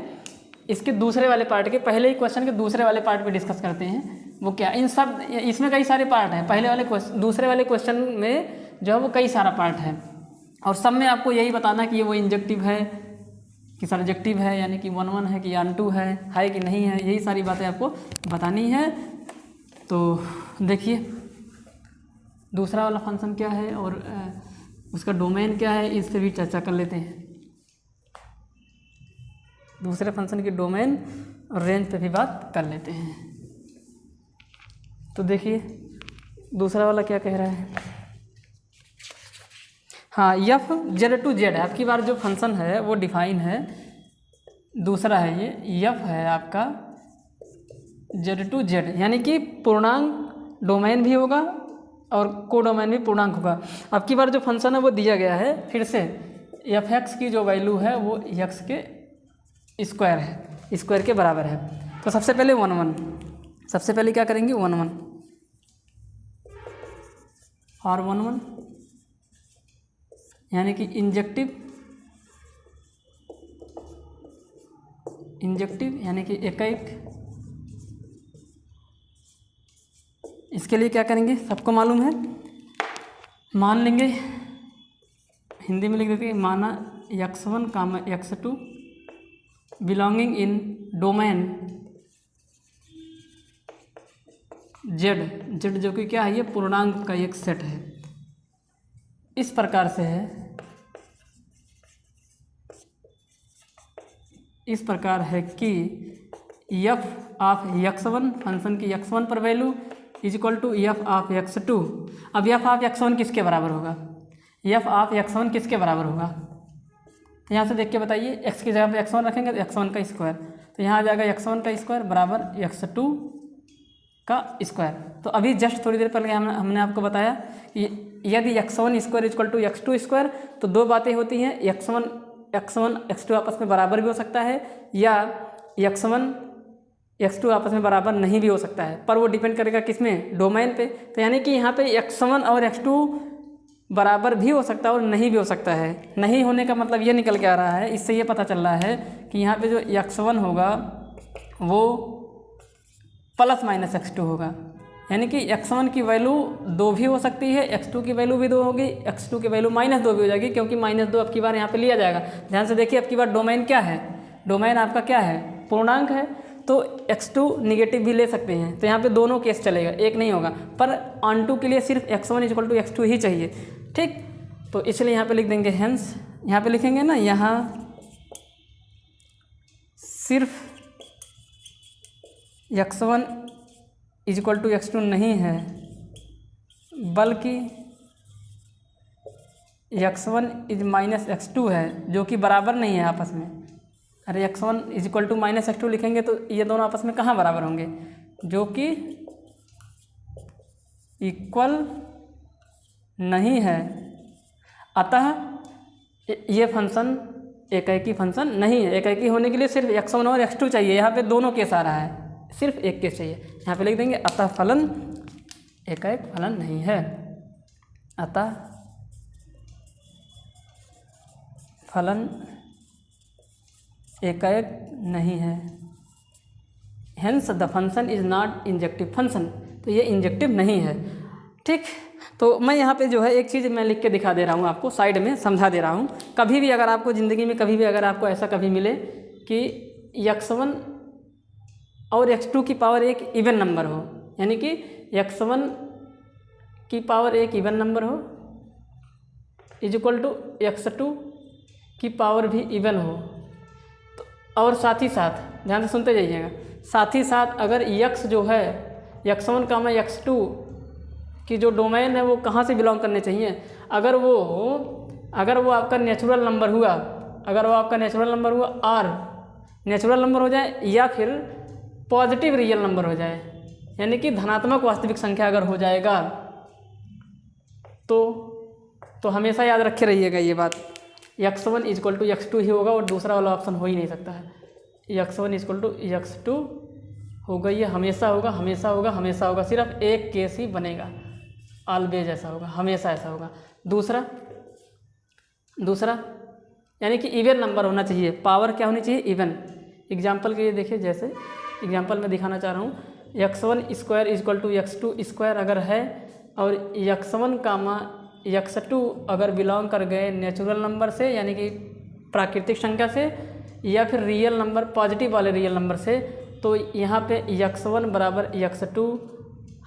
इसके दूसरे वाले पार्ट के, पहले ही क्वेश्चन के दूसरे वाले पार्ट पे डिस्कस करते हैं। वो क्या, इसमें कई सारे पार्ट हैं, पहले वाले दूसरे वाले क्वेश्चन में जो है वो कई सारा पार्ट है, और सब में आपको यही बताना कि ये वो इंजेक्टिव है कि सर्जेक्टिव है, यानी कि 1-1 है कि ऑनटू है कि नहीं है, यही सारी बातें आपको बतानी है। तो देखिए दूसरा वाला फंक्शन क्या है और उसका डोमेन क्या है, इस पर भी चर्चा कर लेते हैं। दूसरे फंक्शन की डोमेन और रेंज पे भी बात कर लेते हैं। तो देखिए दूसरा वाला क्या कह रहा है, हाँ एफ जेड टू जेड, आपकी बार जो फंक्शन है वो डिफाइन है, दूसरा है ये एफ है आपका जेड टू जेड, यानी कि पूर्णांक डोमेन भी होगा और कोडोमेन भी पूर्णांक होगा। आपकी बार जो फंक्शन है वो दिया गया है, फिर से एफ एक्स की जो वैल्यू है वो एक्स के स्क्वायर है, स्क्वायर के बराबर है। तो सबसे पहले 1-1, सबसे पहले क्या करेंगे 1-1 और 1-1 यानी कि इंजेक्टिव यानी कि एक, इसके लिए क्या करेंगे सबको मालूम है, मान लेंगे, हिंदी में लिख देते हैं, माना x1 comma x2 belonging in domain Z जो कि क्या है, ये पूर्णांक का एक सेट है। इस प्रकार से है, इस प्रकार है कि एफ ऑफ x1 फंक्शन की x1 पर value is equal to f of x2। अब एफ ऑफ x1 किसके बराबर होगा, एफ ऑफ x1 किसके बराबर होगा, तो यहाँ से देख के बताइए, x की जगह पे x1 रखेंगे तो x1 का स्क्वायर, तो यहाँ आ जाएगा x1 का स्क्वायर बराबर x2 का स्क्वायर। तो अभी जस्ट थोड़ी देर पहले हमने आपको बताया कि यदि x1 square equal to x2 square, तो दो बातें होती हैं, x1 x2 आपस में बराबर भी हो सकता है या x1 x2 आपस में बराबर नहीं भी हो सकता है, पर वो डिपेंड करेगा किस में, डोमेन पे। तो यानी कि यहाँ पे x1 और x2 बराबर भी हो सकता है और नहीं भी हो सकता है। नहीं होने का मतलब ये निकल के आ रहा है, इससे ये पता चल रहा है कि यहाँ पे जो x1 होगा वो प्लस माइनस x2 होगा, यानी कि x1 की वैल्यू 2 भी हो सकती है, x2 की वैल्यू भी 2 होगी, x2 की वैल्यू -2 भी हो जाएगी, क्योंकि -2 अब की बार यहाँ पे लिया जाएगा। ध्यान से देखिए अब की बार डोमेन क्या है, डोमेन आपका क्या है, पूर्णांक है, तो x2 निगेटिव भी ले सकते हैं, तो यहाँ पे दोनों केस चलेगा, एक नहीं होगा, पर ऑनटू के लिए सिर्फ x1 इक्वल टू x2 ही चाहिए, ठीक। तो इसलिए यहाँ पे लिख देंगे हेंस, यहाँ पे लिखेंगे ना, यहाँ सिर्फ x1 इक्वल टू x2 नहीं है, बल्कि x1 इज माइनस x2 है, जो कि बराबर नहीं है आपस में। अरे x1 is equal to minus x2 लिखेंगे तो ये दोनों आपस में कहाँ बराबर होंगे, जो कि इक्वल नहीं है। अतः ये फंक्शन एकाएकी फंक्शन नहीं है। एकाएकी होने के लिए सिर्फ x1 और x2 चाहिए, यहाँ पे दोनों केस आ रहा है, सिर्फ एक केस चाहिए। यहाँ पे लिख देंगे अतः फलन एकाएक फलन नहीं है, अतः फलन एकाएक नहीं है। Hence the function is not injective function, तो ये इंजेक्टिव नहीं है, ठीक। तो मैं यहाँ पे जो है एक चीज़ मैं लिख के दिखा दे रहा हूँ आपको, साइड में समझा दे रहा हूँ। कभी भी अगर आपको ज़िंदगी में कभी भी अगर आपको ऐसा कभी मिले कि x1 और x2 की पावर एक इवन नंबर हो, यानी कि x1 की पावर एक इवन नंबर हो इज इक्वल टू x2 की पावर भी इवन हो, तो और साथ ही साथ ध्यान से सुनते जाइएगा, साथ ही साथ अगर x जो है x1 का मैं x2 की जो डोमेन है वो कहाँ से बिलोंग करने चाहिए, अगर वो आपका नेचुरल नंबर हुआ, अगर वो आपका नेचुरल नंबर हुआ और नेचुरल नंबर हो जाए या फिर पॉजिटिव रियल नंबर हो जाए, यानी कि धनात्मक वास्तविक संख्या अगर हो जाएगा, तो हमेशा याद रखे रहिएगा ये बात, x1 इक्वल टू x2 ही होगा और दूसरा वाला ऑप्शन हो ही नहीं सकता है। x1 इक्वल टू x2 होगा, ये हमेशा होगा, हमेशा होगा, हमेशा होगा, सिर्फ एक केस ही बनेगा, ऑलवेज ऐसा होगा, हमेशा ऐसा होगा। दूसरा यानी कि इवन नंबर होना चाहिए, पावर क्या होनी चाहिए, इवन। एग्जाम्पल के लिए देखिए, जैसे एग्जाम्पल में दिखाना चाह रहा हूँ, x1 square equal to x2 square अगर है और x1 कामा x2 अगर बिलोंग कर गए नेचुरल नंबर से यानी कि प्राकृतिक संख्या से या फिर रियल नंबर, पॉजिटिव वाले रियल नंबर से, तो यहाँ पे x1 बराबर x2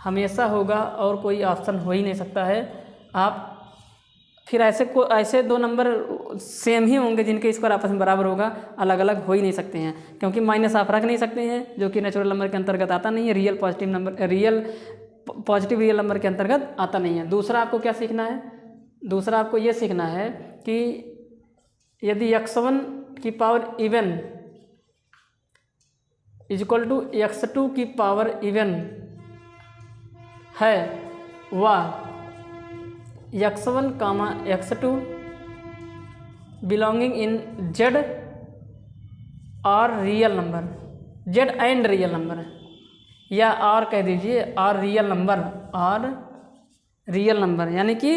हमेशा होगा और कोई ऑप्शन हो ही नहीं सकता है। आप फिर ऐसे दो नंबर सेम ही होंगे जिनके स्क्वायर आपस में बराबर होगा, अलग अलग हो ही नहीं सकते हैं, क्योंकि माइनस आप रख नहीं सकते हैं जो कि नेचुरल नंबर के अंतर्गत आता नहीं है, रियल पॉजिटिव रियल नंबर के अंतर्गत आता नहीं है। दूसरा आपको क्या सीखना है, दूसरा आपको ये सीखना है कि यदि x1 की power even equal to x2 की पावर इवन है व x1 कामा x2 बिलोंगिंग इन z और real number, z and real number, या और कह दीजिए और रियल नंबर, और रियल नंबर यानी कि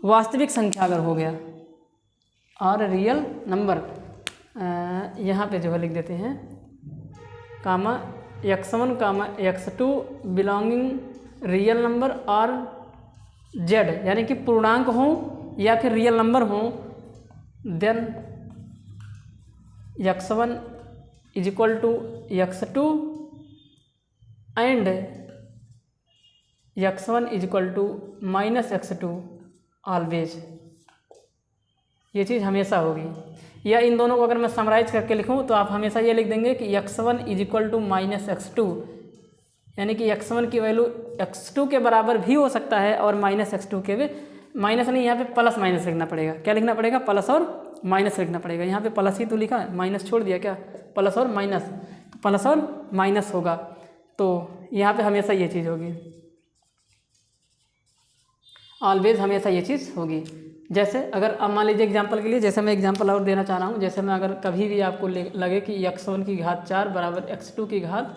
वास्तविक संख्या अगर हो गया, और रियल नंबर यहाँ पे जो है लिख देते हैं comma x1 comma x2 belonging real number और z यानी कि पूर्णांक हो या फिर रियल नंबर हो, then x1 is equal to x2 and x1 is equal to minus x2 always, ये चीज़ हमेशा होगी। या इन दोनों को अगर मैं समराइज करके लिखूं तो आप हमेशा ये लिख देंगे कि x1 is equal to minus x2 यानी कि x1 की वैल्यू x2 के बराबर भी हो सकता है और माइनस x2 के भी, माइनस नहीं, यहाँ पे प्लस माइनस लिखना पड़ेगा। क्या लिखना पड़ेगा, प्लस और माइनस लिखना पड़ेगा। यहाँ पे प्लस ही तो लिखा है, माइनस छोड़ दिया क्या, प्लस और माइनस, तो प्लस और माइनस होगा, तो यहाँ पे हमेशा ये चीज़ होगी, ऑलवेज हमेशा ये चीज़ होगी। जैसे अगर अब मान लीजिए एग्जांपल के लिए, जैसे मैं एग्जांपल और देना चाह रहा हूँ, जैसे मैं अगर कभी भी आपको लगे कि x1 की घात 4 बराबर x2 की घात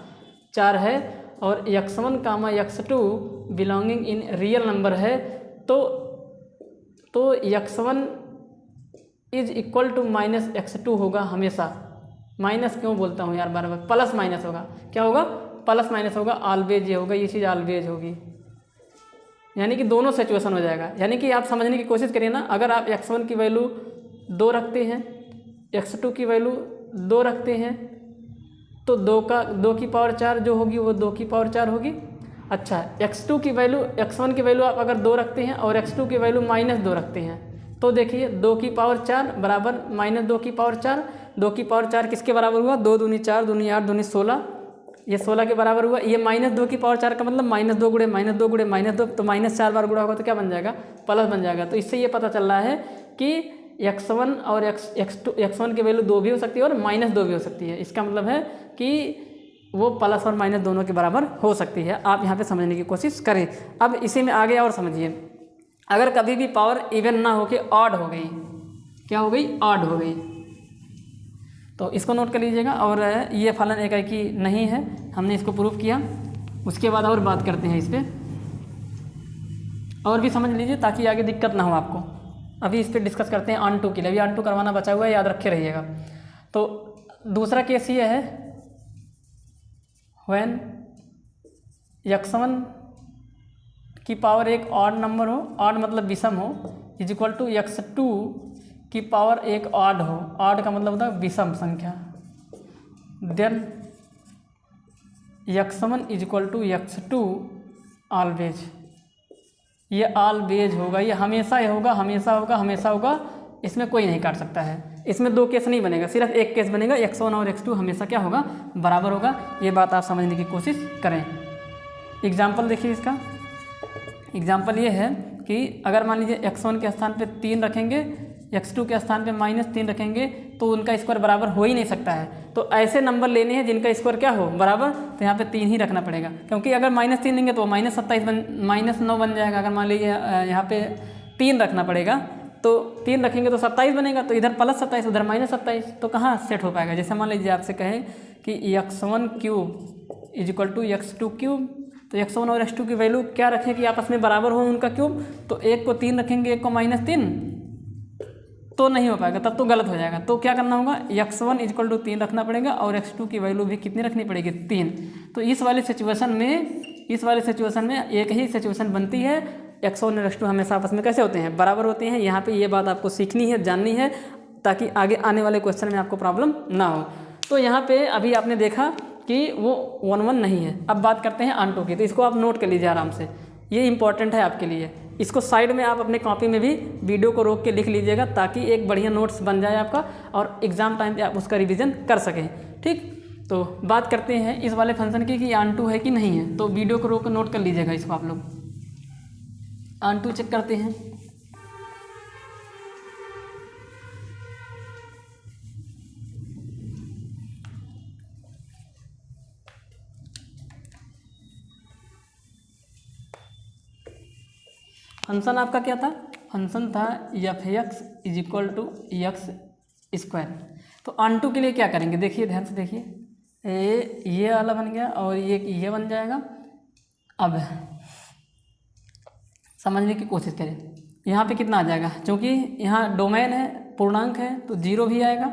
4 है और x1 comma x2 belonging in real number है, तो x1 is equal to minus x2 होगा हमेशा। माइनस क्यों बोलता हूँ यार बार बार, प्लस माइनस होगा, क्या होगा, प्लस माइनस होगा, ऑलवेज ये होगा, ये चीज़ ऑलवेज होगी, यानी कि दोनों सिचुएशन हो जाएगा। यानी कि आप समझने की कोशिश करिए ना, अगर आप x1 की वैल्यू 2 रखते हैं, x2 की वैल्यू 2 रखते हैं, तो 2 की पावर 4 जो होगी वो 2 की पावर 4 होगी। अच्छा, x1 की वैल्यू आप अगर 2 रखते हैं और x2 की वैल्यू -2 रखते हैं, तो देखिए 2 की पावर 4 बराबर -2 की पावर 4, 2 की पावर 4 किसके बराबर हुआ, 2 दूनी 4 दूनी 8 दूनी 16, ये 16 के बराबर हुआ। ये -2 की पावर 4 का मतलब -2 गुणे -2 गुणे -2, तो -4 बार गुणा होगा तो क्या बन जाएगा, प्लस बन जाएगा। तो इससे ये पता चल रहा है कि x1 और x1 की वैल्यू 2 भी हो सकती है और -2 भी हो सकती है। इसका मतलब है कि वो प्लस और माइनस दोनों के बराबर हो सकती है। आप यहाँ पे समझने की कोशिश करें। अब इसी में आगे और समझिए, अगर कभी भी पावर इवन ना हो के ऑड हो गई, क्या हो गई, ऑड हो गई, तो इसको नोट कर लीजिएगा। और ये फलन एकाएकी नहीं है, हमने इसको प्रूफ किया, उसके बाद और बात करते हैं इस पर, और भी समझ लीजिए ताकि आगे दिक्कत ना हो आपको। अभी इस पर डिस्कस करते हैं ऑन टू के लिए, अभी ऑन टू करवाना बचा हुआ है, याद रखे रहिएगा। तो दूसरा केस ये है, व्हेन x1 की पावर एक ऑड नंबर हो, ऑड मतलब विषम हो, इज इक्वल टू x2 की पावर एक ऑड हो, ऑड का मतलब होता है विषम संख्या, then x1 is equal to x2 always, ये ऑलवेज होगा, ये हमेशा ही होगा, हमेशा होगा, हमेशा होगा, इसमें कोई नहीं काट सकता है। इसमें 2 केस नहीं बनेगा, सिर्फ एक केस बनेगा, x1 और x2 हमेशा क्या होगा, बराबर होगा। ये बात आप समझने की कोशिश करें। एग्जाम्पल देखिए इसका, एग्जाम्पल ये है कि अगर मान लीजिए x1 के स्थान पे 3 रखेंगे, x2 के स्थान पे -3 रखेंगे, तो उनका स्क्वायर बराबर हो ही नहीं सकता है। तो ऐसे नंबर लेने हैं जिनका स्क्वायर क्या हो, बराबर, तो यहाँ पे 3 ही रखना पड़ेगा, क्योंकि अगर -3 देंगे तो -27 -9 बन जाएगा। अगर मान लीजिए यहाँ पे 3 रखना पड़ेगा तो 3 रखेंगे तो 27 बनेगा, तो इधर +27 उधर -27, तो कहाँ सेट हो पाएगा। जैसे मान लीजिए आपसे कहें कि x1 cube is equal to x2 cube, तो x1 और x2 की वैल्यू क्या रखें कि आपस में बराबर हो उनका क्यूब, तो एक को 3 रखेंगे, एक को -3, तो नहीं हो पाएगा, तब तो गलत हो जाएगा। तो क्या करना होगा, x1 इजिक्वल टू 3 रखना पड़ेगा और x2 की वैल्यू भी कितनी रखनी पड़ेगी, 3। तो इस वाले सिचुएशन में एक ही सिचुएशन बनती है, x1 और x2 हमेशा आपस में कैसे होते हैं, बराबर होते हैं। यहाँ पे ये बात आपको सीखनी है, जाननी है, ताकि आगे आने वाले क्वेश्चन में आपको प्रॉब्लम ना हो। तो यहाँ पे अभी आपने देखा कि वो 1 1 नहीं है। अब बात करते हैं ऑन टू की, तो इसको आप नोट कर लीजिए आराम से, ये इंपॉर्टेंट है आपके लिए। इसको साइड में आप अपने कॉपी में भी वीडियो को रोक के लिख लीजिएगा, ताकि एक बढ़िया नोट्स बन जाए आपका और एग्ज़ाम टाइम पे आप उसका रिवीजन कर सकें। ठीक, तो बात करते हैं इस वाले फंक्शन की कि ऑन टू है कि नहीं है। तो वीडियो को रोक कर नोट कर लीजिएगा इसको आप लोग। ऑन टू चेक करते हैं। फंक्शन आपका क्या था, फंक्शन था f(x) इजिक्वल टू x²। तो ऑन टू के लिए क्या करेंगे, देखिए ध्यान से देखिए, ये वाला बन गया और ये बन जाएगा। अब समझने की कोशिश करें, यहाँ पे कितना आ जाएगा, क्योंकि यहाँ डोमेन है, पूर्णांक है, तो 0 भी आएगा,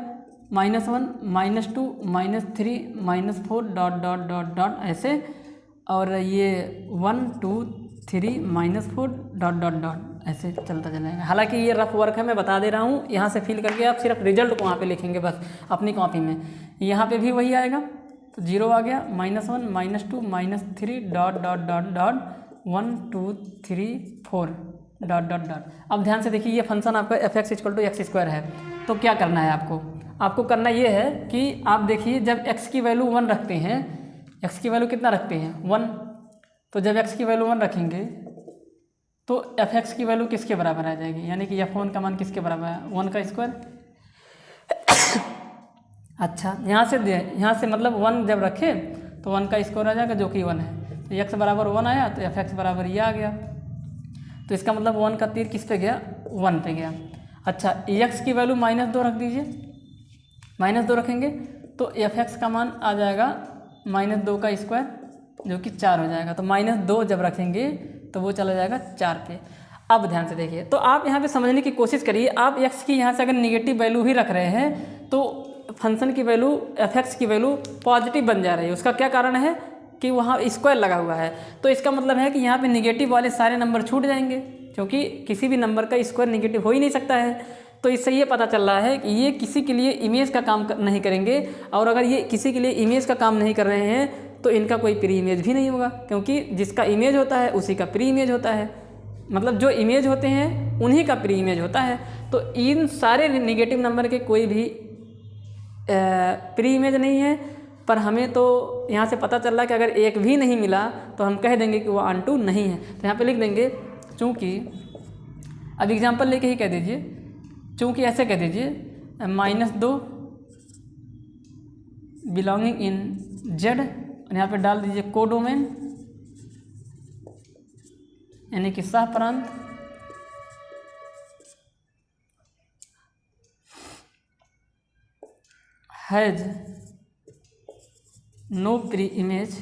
-1 -2 -3 -4 डॉट डॉट डॉट डॉट ऐसे, और ये 1 2 3 -4 डॉट डॉट डॉट ऐसे चलता चलेगा। हालांकि ये रफ वर्क है, मैं बता दे रहा हूँ, यहाँ से फिल करके आप सिर्फ रिजल्ट को वहाँ पे लिखेंगे बस अपनी कॉपी में। यहाँ पे भी वही आएगा, तो 0 आ गया, -1 -2 -3 dot dot dot dot 1 2 3 4 dot dot dot. अब ध्यान से देखिए, ये फंक्शन आपका f(x) इक्वल टू x² है। तो क्या करना है आपको करना ये है कि आप देखिए, जब x की वैल्यू 1 रखते हैं, x की वैल्यू कितना रखते हैं 1, तो जब x की वैल्यू 1 रखेंगे तो f(x) की वैल्यू किसके बराबर आ जाएगी, यानी कि f(1) का मान किसके बराबर है, 1 का स्क्वायर। अच्छा, यहाँ से मतलब 1 जब रखे तो 1 का स्क्वायर आ जाएगा, जो कि 1 है। तो x बराबर 1 आया, तो f(x) बराबर ये आ गया। तो इसका मतलब 1 का तीर किस पे गया, 1 पे गया। अच्छा, x की वैल्यू -2 रख दीजिए, -2 रखेंगे तो f(x) का मान आ जाएगा -2 का स्क्वायर, जो कि 4 हो जाएगा। तो -2 जब रखेंगे तो वो चला जाएगा 4 पे। अब ध्यान से देखिए, तो आप यहाँ पे समझने की कोशिश करिए, आप x की यहाँ से अगर निगेटिव वैल्यू ही रख रहे हैं तो फंक्शन की वैल्यू f(x) की वैल्यू पॉजिटिव बन जा रही है। उसका क्या कारण है कि वहाँ स्क्वायर लगा हुआ है, तो इसका मतलब है कि यहाँ पे निगेटिव वाले सारे नंबर छूट जाएंगे, क्योंकि किसी भी नंबर का स्क्वायर निगेटिव हो ही नहीं सकता है। तो इससे ये पता चल रहा है कि ये किसी के लिए इमेज का काम नहीं करेंगे, और अगर ये किसी के लिए इमेज का काम नहीं कर रहे हैं तो इनका कोई प्री इमेज भी नहीं होगा, क्योंकि जिसका इमेज होता है उसी का प्री इमेज होता है। मतलब जो इमेज होते हैं उन्हीं का प्री इमेज होता है। तो इन सारे निगेटिव नंबर के कोई भी प्री इमेज नहीं है। पर हमें तो यहाँ से पता चल रहा है कि अगर एक भी नहीं मिला तो हम कह देंगे कि वो ऑन टू नहीं है। तो यहाँ पे लिख देंगे, चूँकि अब एग्जांपल लेके ही कह दीजिए, चूँकि ऐसे कह दीजिए -2 बिलोंगिंग इन Z, और यहाँ पे डाल दीजिए कोडोमेन, यानी कि सह प्रांत, has no pre image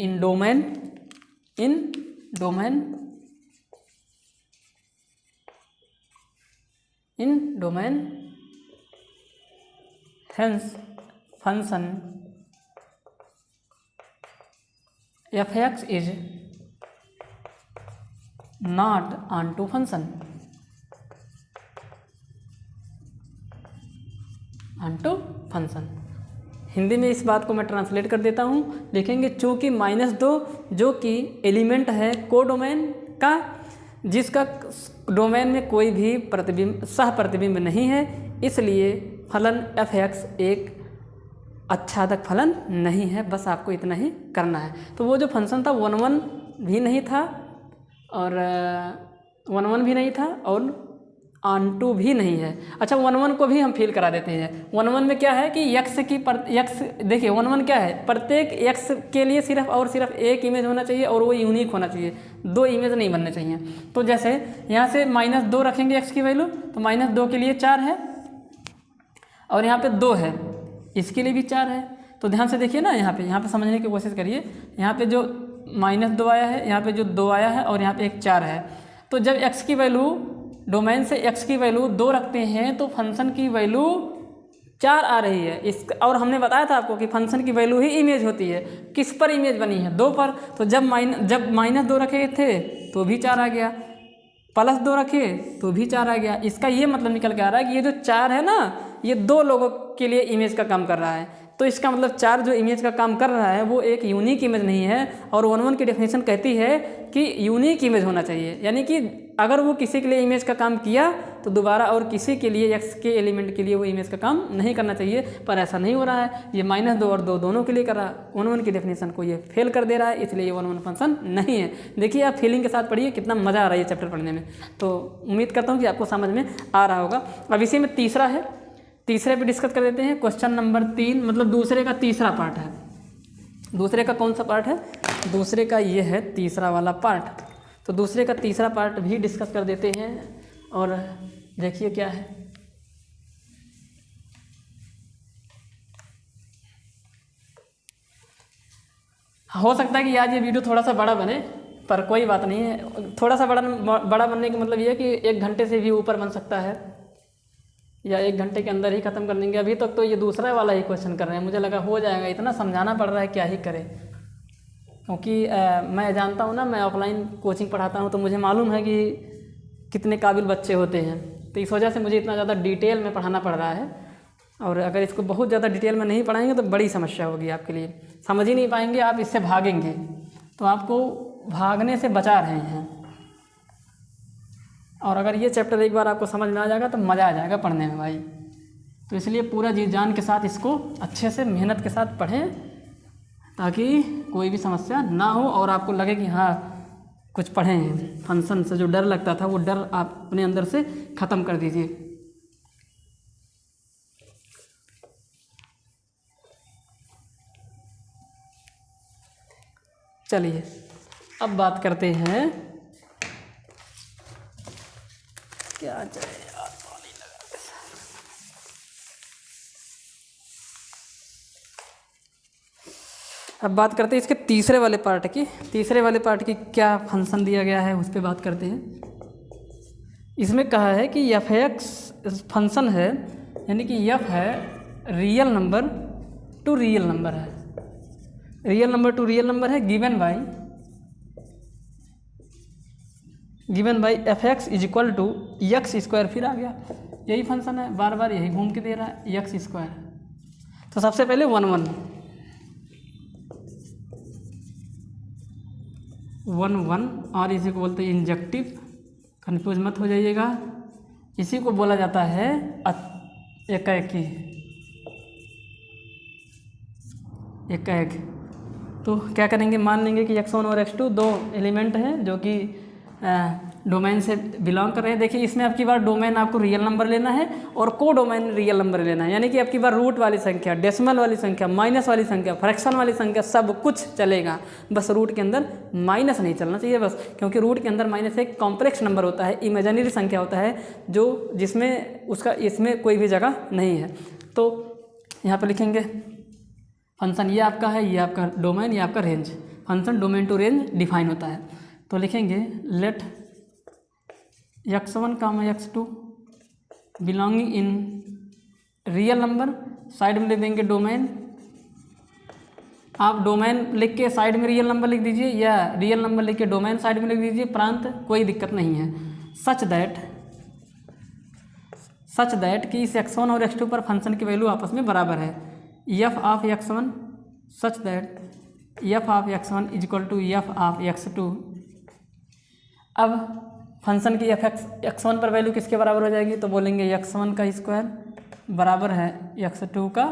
in domain hence function f(x) is not onto function, onto function। Hindi में इस बात को मैं ट्रांसलेट कर देता हूँ, लिखेंगे चूँकि -2 जो कि एलिमेंट है कोडोमेन का, जिसका डोमेन में कोई भी प्रतिबिंब सह प्रतिबिंब नहीं है, इसलिए फलन f(x) एक आच्छादक फलन नहीं है। बस आपको इतना ही करना है। तो वो जो फंक्शन था 1 1 भी नहीं था और 1 1 भी नहीं था और ऑनटू भी नहीं है। अच्छा 1 को भी हम फिल करा देते हैं। 1 में क्या है कि x देखिए 1 क्या है, प्रत्येक x के लिए सिर्फ और सिर्फ एक इमेज होना चाहिए और वो यूनिक होना चाहिए, 2 इमेज नहीं बनने चाहिए। तो जैसे यहाँ से -2 रखेंगे x की वैल्यू, तो -2 के लिए 4 है और यहाँ पे 2 है, इसके लिए भी 4 है। तो ध्यान से देखिए ना, यहाँ पे समझने की कोशिश करिए। यहाँ पे जो -2 आया है, यहाँ पे जो 2 आया है और यहाँ पे एक 4 है। तो जब x की वैल्यू डोमेन से x की वैल्यू 2 रखते हैं तो फंक्शन की वैल्यू 4 आ रही है। और हमने बताया था आपको कि फंक्शन की वैल्यू ही इमेज होती है। किस पर इमेज बनी है? 2 पर। तो जब -2 रखे थे तो भी 4 आ गया, +2 रखे तो भी 4 आ गया। इसका ये मतलब निकल के आ रहा है कि ये जो 4 है ना, ये 2 लोगों के लिए इमेज का काम कर रहा है। तो इसका मतलब 4 जो इमेज का काम कर रहा है वो एक यूनिक इमेज नहीं है। और 1 की डेफिनेशन कहती है कि यूनिक इमेज होना चाहिए, यानी कि अगर वो किसी के लिए इमेज का काम किया तो दोबारा और किसी के लिए x के एलिमेंट के लिए वो इमेज का काम नहीं करना चाहिए। पर ऐसा नहीं हो रहा है, ये -2 और 2 दोनों के लिए कर रहा है। 1 की डेफिनेशन को ये फेल कर दे रहा है, इसलिए ये 1 फंक्शन नहीं है। देखिए आप फीलिंग के साथ पढ़िए, कितना मज़ा आ रहा है ये चैप्टर पढ़ने में। तो उम्मीद करता हूँ कि आपको समझ में आ रहा होगा। अब इसी में तीसरा है, तीसरे पे डिस्कस कर देते हैं। क्वेश्चन नंबर 3, मतलब दूसरे का तीसरा पार्ट है। दूसरे का कौन सा पार्ट है? दूसरे का ये है तीसरा वाला पार्ट। तो दूसरे का तीसरा पार्ट भी डिस्कस कर देते हैं और देखिए क्या है। हो सकता है कि आज ये वीडियो थोड़ा सा बड़ा बने, पर कोई बात नहीं है। थोड़ा सा बड़ा बनने का मतलब ये है कि 1 घंटे से भी ऊपर बन सकता है या 1 घंटे के अंदर ही ख़त्म कर देंगे। अभी तक तो ये दूसरा वाला ही क्वेश्चन कर रहे हैं, मुझे लगा हो जाएगा। इतना समझाना पड़ रहा है, क्या ही करें, क्योंकि मैं जानता हूँ ना, मैं ऑफलाइन कोचिंग पढ़ाता हूँ तो मुझे मालूम है कि कितने काबिल बच्चे होते हैं। तो इस वजह से मुझे इतना ज़्यादा डिटेल में पढ़ाना पड़ रहा है। और अगर इसको बहुत ज़्यादा डिटेल में नहीं पढ़ाएंगे तो बड़ी समस्या होगी आपके लिए, समझ ही नहीं पाएंगे आप, इससे भागेंगे। तो आपको भागने से बचा रहे हैं। और अगर ये चैप्टर एक बार आपको समझ में आ जाएगा तो मज़ा आ जाएगा पढ़ने में भाई। तो इसलिए पूरा जी जान के साथ इसको अच्छे से मेहनत के साथ पढ़ें, ताकि कोई भी समस्या ना हो और आपको लगे कि हाँ कुछ पढ़े हैं। फंक्शन से जो डर लगता था वो डर आप अपने अंदर से ख़त्म कर दीजिए। चलिए अब बात करते हैं, क्या चले यार, पानी लगा के। अब बात करते हैं इसके तीसरे वाले पार्ट की। तीसरे वाले पार्ट की क्या फंक्शन दिया गया है उस पर बात करते हैं। इसमें कहा है कि f(x) फंक्शन है, यानी कि f है real number to real number है, real number to real number है, given by f(x) is equal to x²। फिर आ गया, यही फंक्शन है, बार बार यही घूम के दे रहा है, x²। तो सबसे पहले 1 और इसी को बोलते हैं इंजेक्टिव, कन्फ्यूज मत हो जाइएगा। इसी को बोला जाता है एकाएकी, तो क्या करेंगे, मान लेंगे कि x1 और x2 दो एलिमेंट हैं जो कि डोमेन से बिलोंग कर रहे हैं। देखिए इसमें आपकी बार डोमेन आपको रियल नंबर लेना है और को डोमेन रियल नंबर लेना है, यानी कि आपकी बार रूट वाली संख्या, डेसिमल वाली संख्या, माइनस वाली संख्या, फ्रैक्शन वाली संख्या, सब कुछ चलेगा, बस रूट के अंदर माइनस नहीं चलना चाहिए बस। क्योंकि रूट के अंदर माइनस एक कॉम्प्लेक्स नंबर होता है, इमेजिनरी संख्या होता है, जो जिसमें उसका इसमें कोई भी जगह नहीं है। तो यहाँ पर लिखेंगे फंक्शन ये आपका है, ये आपका डोमेन, ये आपका range. Function domain to range define होता है। तो लिखेंगे let x1, x2 belonging in real number, side में लिख देंगे डोमेन। आप डोमेन लिख के साइड में रियल नंबर लिख दीजिए या रियल नंबर लिख के डोमेन साइड में लिख दीजिए, प्रांत कोई दिक्कत नहीं है। सच दैट कि इस x1 और x2 पर फंक्शन की वैल्यू आपस में बराबर है। f of x1 such that f of x1 is equal to f of x2। अब फंक्शन की x1 पर वैल्यू किसके बराबर हो जाएगी, तो बोलेंगे x1 का स्क्वायर बराबर है x2 का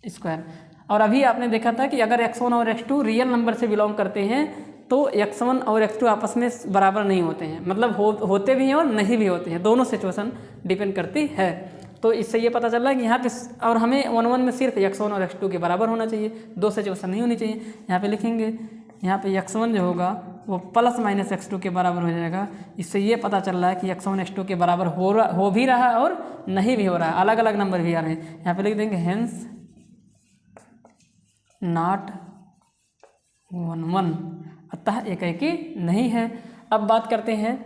स्क्वायर। और अभी आपने देखा था कि अगर x1 और x2 रियल नंबर से बिलोंग करते हैं तो x1 और x2 आपस में बराबर नहीं होते हैं, मतलब होते भी हैं और नहीं भी होते हैं, दोनों सिचुएशन डिपेंड करती है। तो इससे ये पता चल रहा है कि यहाँ पे और हमें 1 1 में सिर्फ x1 और x2 के बराबर होना चाहिए, दो सिचुएशन नहीं होनी चाहिए। यहाँ पे लिखेंगे, यहाँ पे x1 जो होगा वो प्लस माइनस x2 के बराबर हो जाएगा। इससे ये पता चल रहा है कि x1 x2 के बराबर हो भी रहा है और नहीं भी हो रहा है, अलग अलग नंबर भी आ रहे हैं। यहाँ पे लिख देंगे हेंस नॉट 1 1, अतः एकाएकी नहीं है। अब बात करते हैं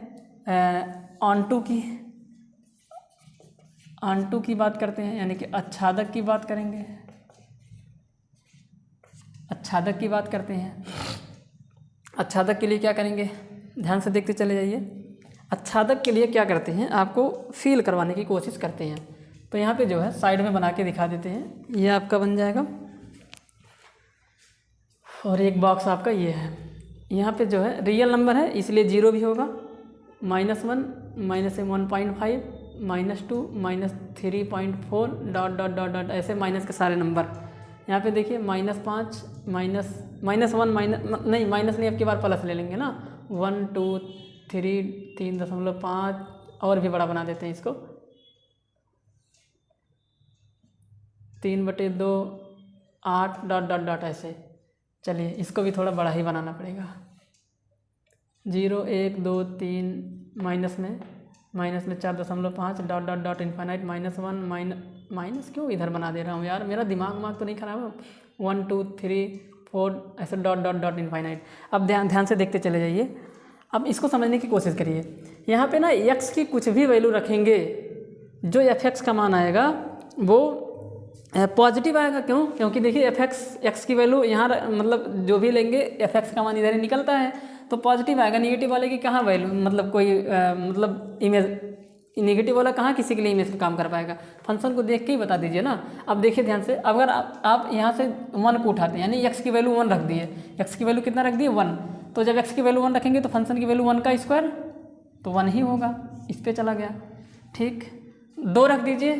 ऑनटू की बात करते हैं, यानी कि आच्छादक की बात करेंगे। आच्छादक की बात करते हैं। आच्छादक के लिए क्या करेंगे, ध्यान से देखते चले जाइए। आच्छादक के लिए क्या करते हैं, आपको फील करवाने की कोशिश करते हैं। तो यहाँ पे जो है साइड में बना के दिखा देते हैं, ये आपका बन जाएगा और एक बॉक्स आपका ये है। यहाँ पे जो है रियल नंबर है इसलिए 0 भी होगा, -1 -1.5 -2 -3.4 डॉट डॉट डॉट डॉट ऐसे माइनस के सारे नंबर। यहाँ पे देखिए -5 -1 नहीं माइनस नहीं, अब की बार प्लस ले लेंगे ना, 1 2 3 3.5 और भी बड़ा बना देते हैं इसको, 3/2 8 डॉट डॉट डॉट ऐसे। चलिए इसको भी थोड़ा बड़ा ही बनाना पड़ेगा, 0 1 2 3 माइनस में 4.5 dot dot dot infinite -1 minus क्यों इधर बना दे रहा हूँ यार, मेरा दिमाग तो नहीं खराब है, 1 2 3 4 ऐसे डॉट डॉट डॉट इनफाइनाइट। अब ध्यान से देखते चले जाइए। अब इसको समझने की कोशिश करिए। यहाँ पे ना x की कुछ भी वैल्यू रखेंगे, जो fx का मान आएगा वो पॉजिटिव आएगा। क्यों? क्योंकि देखिए x की वैल्यू यहाँ मतलब जो भी लेंगे fx का मान इधर ही निकलता है तो पॉजिटिव आएगा। निगेटिव वाले की कहाँ वैल्यू, मतलब कोई मतलब इमेज, निगेटिव वाला कहाँ किसी के लिए इमेज का काम कर पाएगा। फंक्शन को देख के ही बता दीजिए ना। अब देखिए ध्यान से, अगर आप यहाँ से 1 को उठाते हैं यानी x की वैल्यू 1 रख दिए, x की वैल्यू कितना रख दिए 1, तो जब x की वैल्यू 1 रखेंगे तो फंक्शन की वैल्यू 1 का स्क्वायर तो 1 ही होगा, इस पर चला गया। ठीक, 2 रख दीजिए,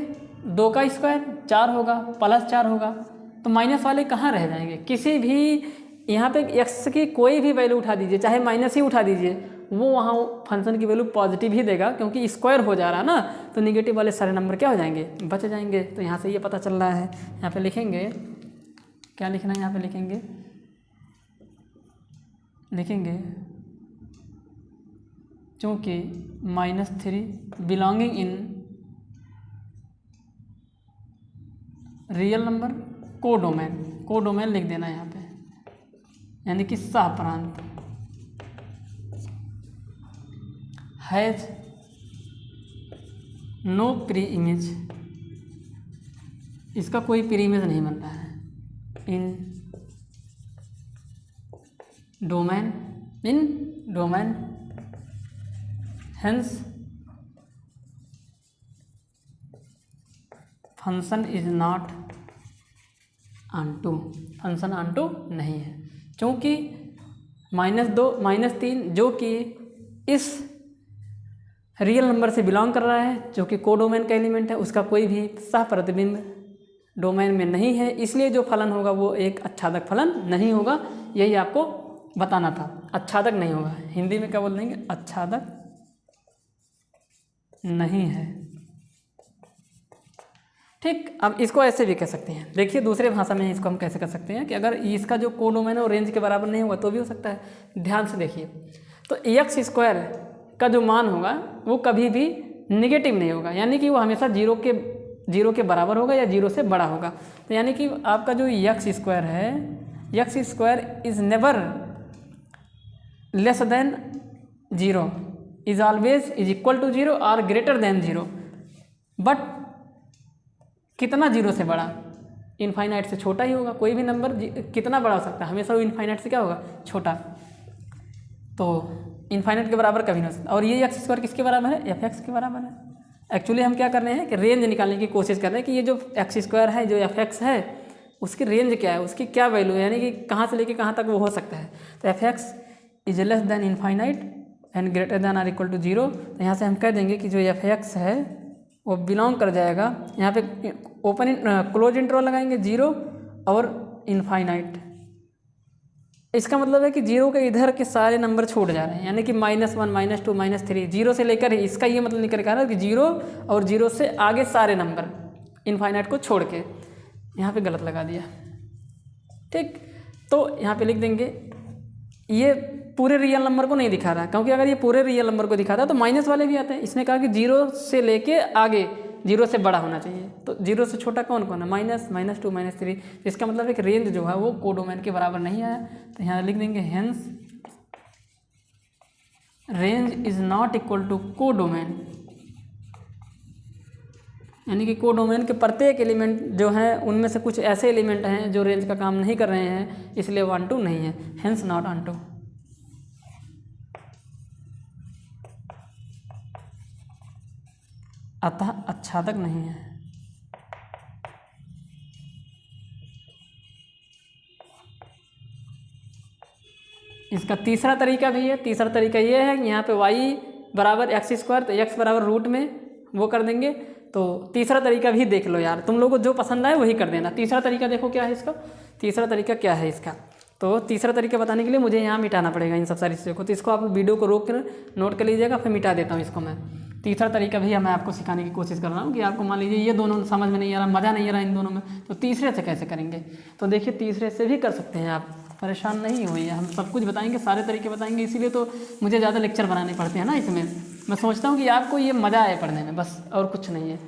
2 का स्क्वायर 4 होगा, +4 होगा, तो माइनस वाले कहाँ रह जाएंगे। किसी भी यहाँ पे x की कोई भी वैल्यू उठा दीजिए, चाहे माइनस ही उठा दीजिए, वो वहाँ फंक्शन की वैल्यू पॉजिटिव ही देगा, क्योंकि स्क्वायर हो जा रहा है ना, तो निगेटिव वाले सारे नंबर क्या हो जाएंगे, बच जाएंगे। तो यहाँ से ये पता चल रहा है। यहाँ पे लिखेंगे, क्या लिखना है, यहाँ पे लिखेंगे चूँकि -3 belonging in real number codomain लिख देना यहाँ पे, यानी कि सह प्रांत, हैज नो प्री इमेज, इसका कोई प्री इमेज नहीं बनता है, in domain hence function is not onto, function onto नहीं है, क्योंकि -2 -3 जो कि इस रियल नंबर से बिलोंग कर रहा है, जो कि कोडोमेन का एलिमेंट है, उसका कोई भी सह प्रतिबिंब डोमेन में नहीं है, इसलिए जो फलन होगा वो एक आच्छादक फलन नहीं होगा। यही आपको बताना था, आच्छादक नहीं होगा। हिंदी में क्या बोल देंगे, आच्छादक नहीं है। ठीक, अब इसको ऐसे भी कह सकते हैं, देखिए दूसरे भाषा में इसको हम कैसे कर सकते हैं कि अगर इसका जो कोडोमेन है वो रेंज के बराबर नहीं होगा तो भी हो सकता है। ध्यान से देखिए, तो x² का जो मान होगा वो कभी भी निगेटिव नहीं होगा, यानी कि वो हमेशा 0 के बराबर होगा या 0 से बड़ा होगा। तो यानी कि आपका जो x² है, x² is never less than 0, is always is equal to 0 और ग्रेटर देन 0, बट कितना 0 से बड़ा, इनफाइनाइट से छोटा ही होगा। कोई भी नंबर कितना बड़ा हो सकता है, हमेशा वो इनफाइनाइट से क्या होगा, छोटा। तो इनफाइनाइट के बराबर कभी नहीं हो सकता। और ये x² किसके बराबर है, fx के बराबर है। एक्चुअली हम क्या कर रहे हैं कि रेंज निकालने की कोशिश कर रहे हैं कि ये जो x² है, जो fx है, उसकी रेंज क्या है, उसकी क्या वैल्यू है, यानी कि कहाँ से लेके कहाँ तक वो हो सकता है। तो fx is less than infinite and greater than or equal to 0। तो यहाँ से हम कह देंगे कि जो fx है वो बिलोंग कर जाएगा, यहाँ पे क्लोज इंटरवल लगाएंगे 0 और इनफाइनाइट, इसका मतलब है कि जीरो के इधर के सारे नंबर छूट जा रहे हैं, यानी कि -1 -2 -3 जीरो से लेकर ही, इसका ये मतलब निकल कर आ रहा है कि जीरो और जीरो से आगे सारे नंबर इनफाइनाइट को छोड़ के। यहाँ पे गलत लगा दिया, ठीक। तो यहाँ पे लिख देंगे ये पूरे रियल नंबर को नहीं दिखा रहा, क्योंकि अगर ये पूरे रियल नंबर को दिखाता तो माइनस वाले भी आते हैं। इसने कहा कि जीरो से लेके आगे जीरो से बड़ा होना चाहिए, तो जीरो से छोटा कौन कौन है, -2 -3। इसका मतलब है कि रेंज जो है वो कोडोमेन के बराबर नहीं आया। तो यहाँ लिख देंगे hence range is not equal to codomain, यानी कि कोडोमेन के प्रत्येक एलिमेंट जो हैं उनमें से कुछ ऐसे एलिमेंट हैं जो रेंज का काम नहीं कर रहे हैं, इसलिए 1 2 नहीं है, हेंस नॉट ऑन टू। अतः आच्छादक नहीं है। इसका तीसरा तरीका भी है। तीसरा तरीका ये है कि यहाँ पे y बराबर x², तो x बराबर रूट में वो कर देंगे। तो तीसरा तरीका भी देख लो यार, तुम लोगों को जो पसंद आए वही कर देना। तीसरा तरीका देखो क्या है इसका, तीसरा तरीका क्या है इसका। तो तीसरा तरीका बताने के लिए मुझे यहाँ मिटाना पड़ेगा इन सब सारी चीज़ों को, तो इसको आप वीडियो को रोक कर नोट कर लीजिएगा, फिर मिटा देता हूँ इसको मैं। तीसरा तरीका भी मैं आपको सिखाने की कोशिश कर रहा हूँ कि आपको मान लीजिए ये दोनों समझ में नहीं आ रहा, मज़ा नहीं आ रहा इन दोनों में, तो तीसरे से कैसे करेंगे। तो देखिए तीसरे से भी कर सकते हैं आप, परेशान नहीं होइए, हम सब कुछ बताएंगे, सारे तरीके बताएंगे, इसीलिए तो मुझे ज़्यादा लेक्चर बनाने पड़ते हैं ना इसमें। मैं सोचता हूँ कि आपको ये मज़ा आए पढ़ने में, बस और कुछ नहीं है।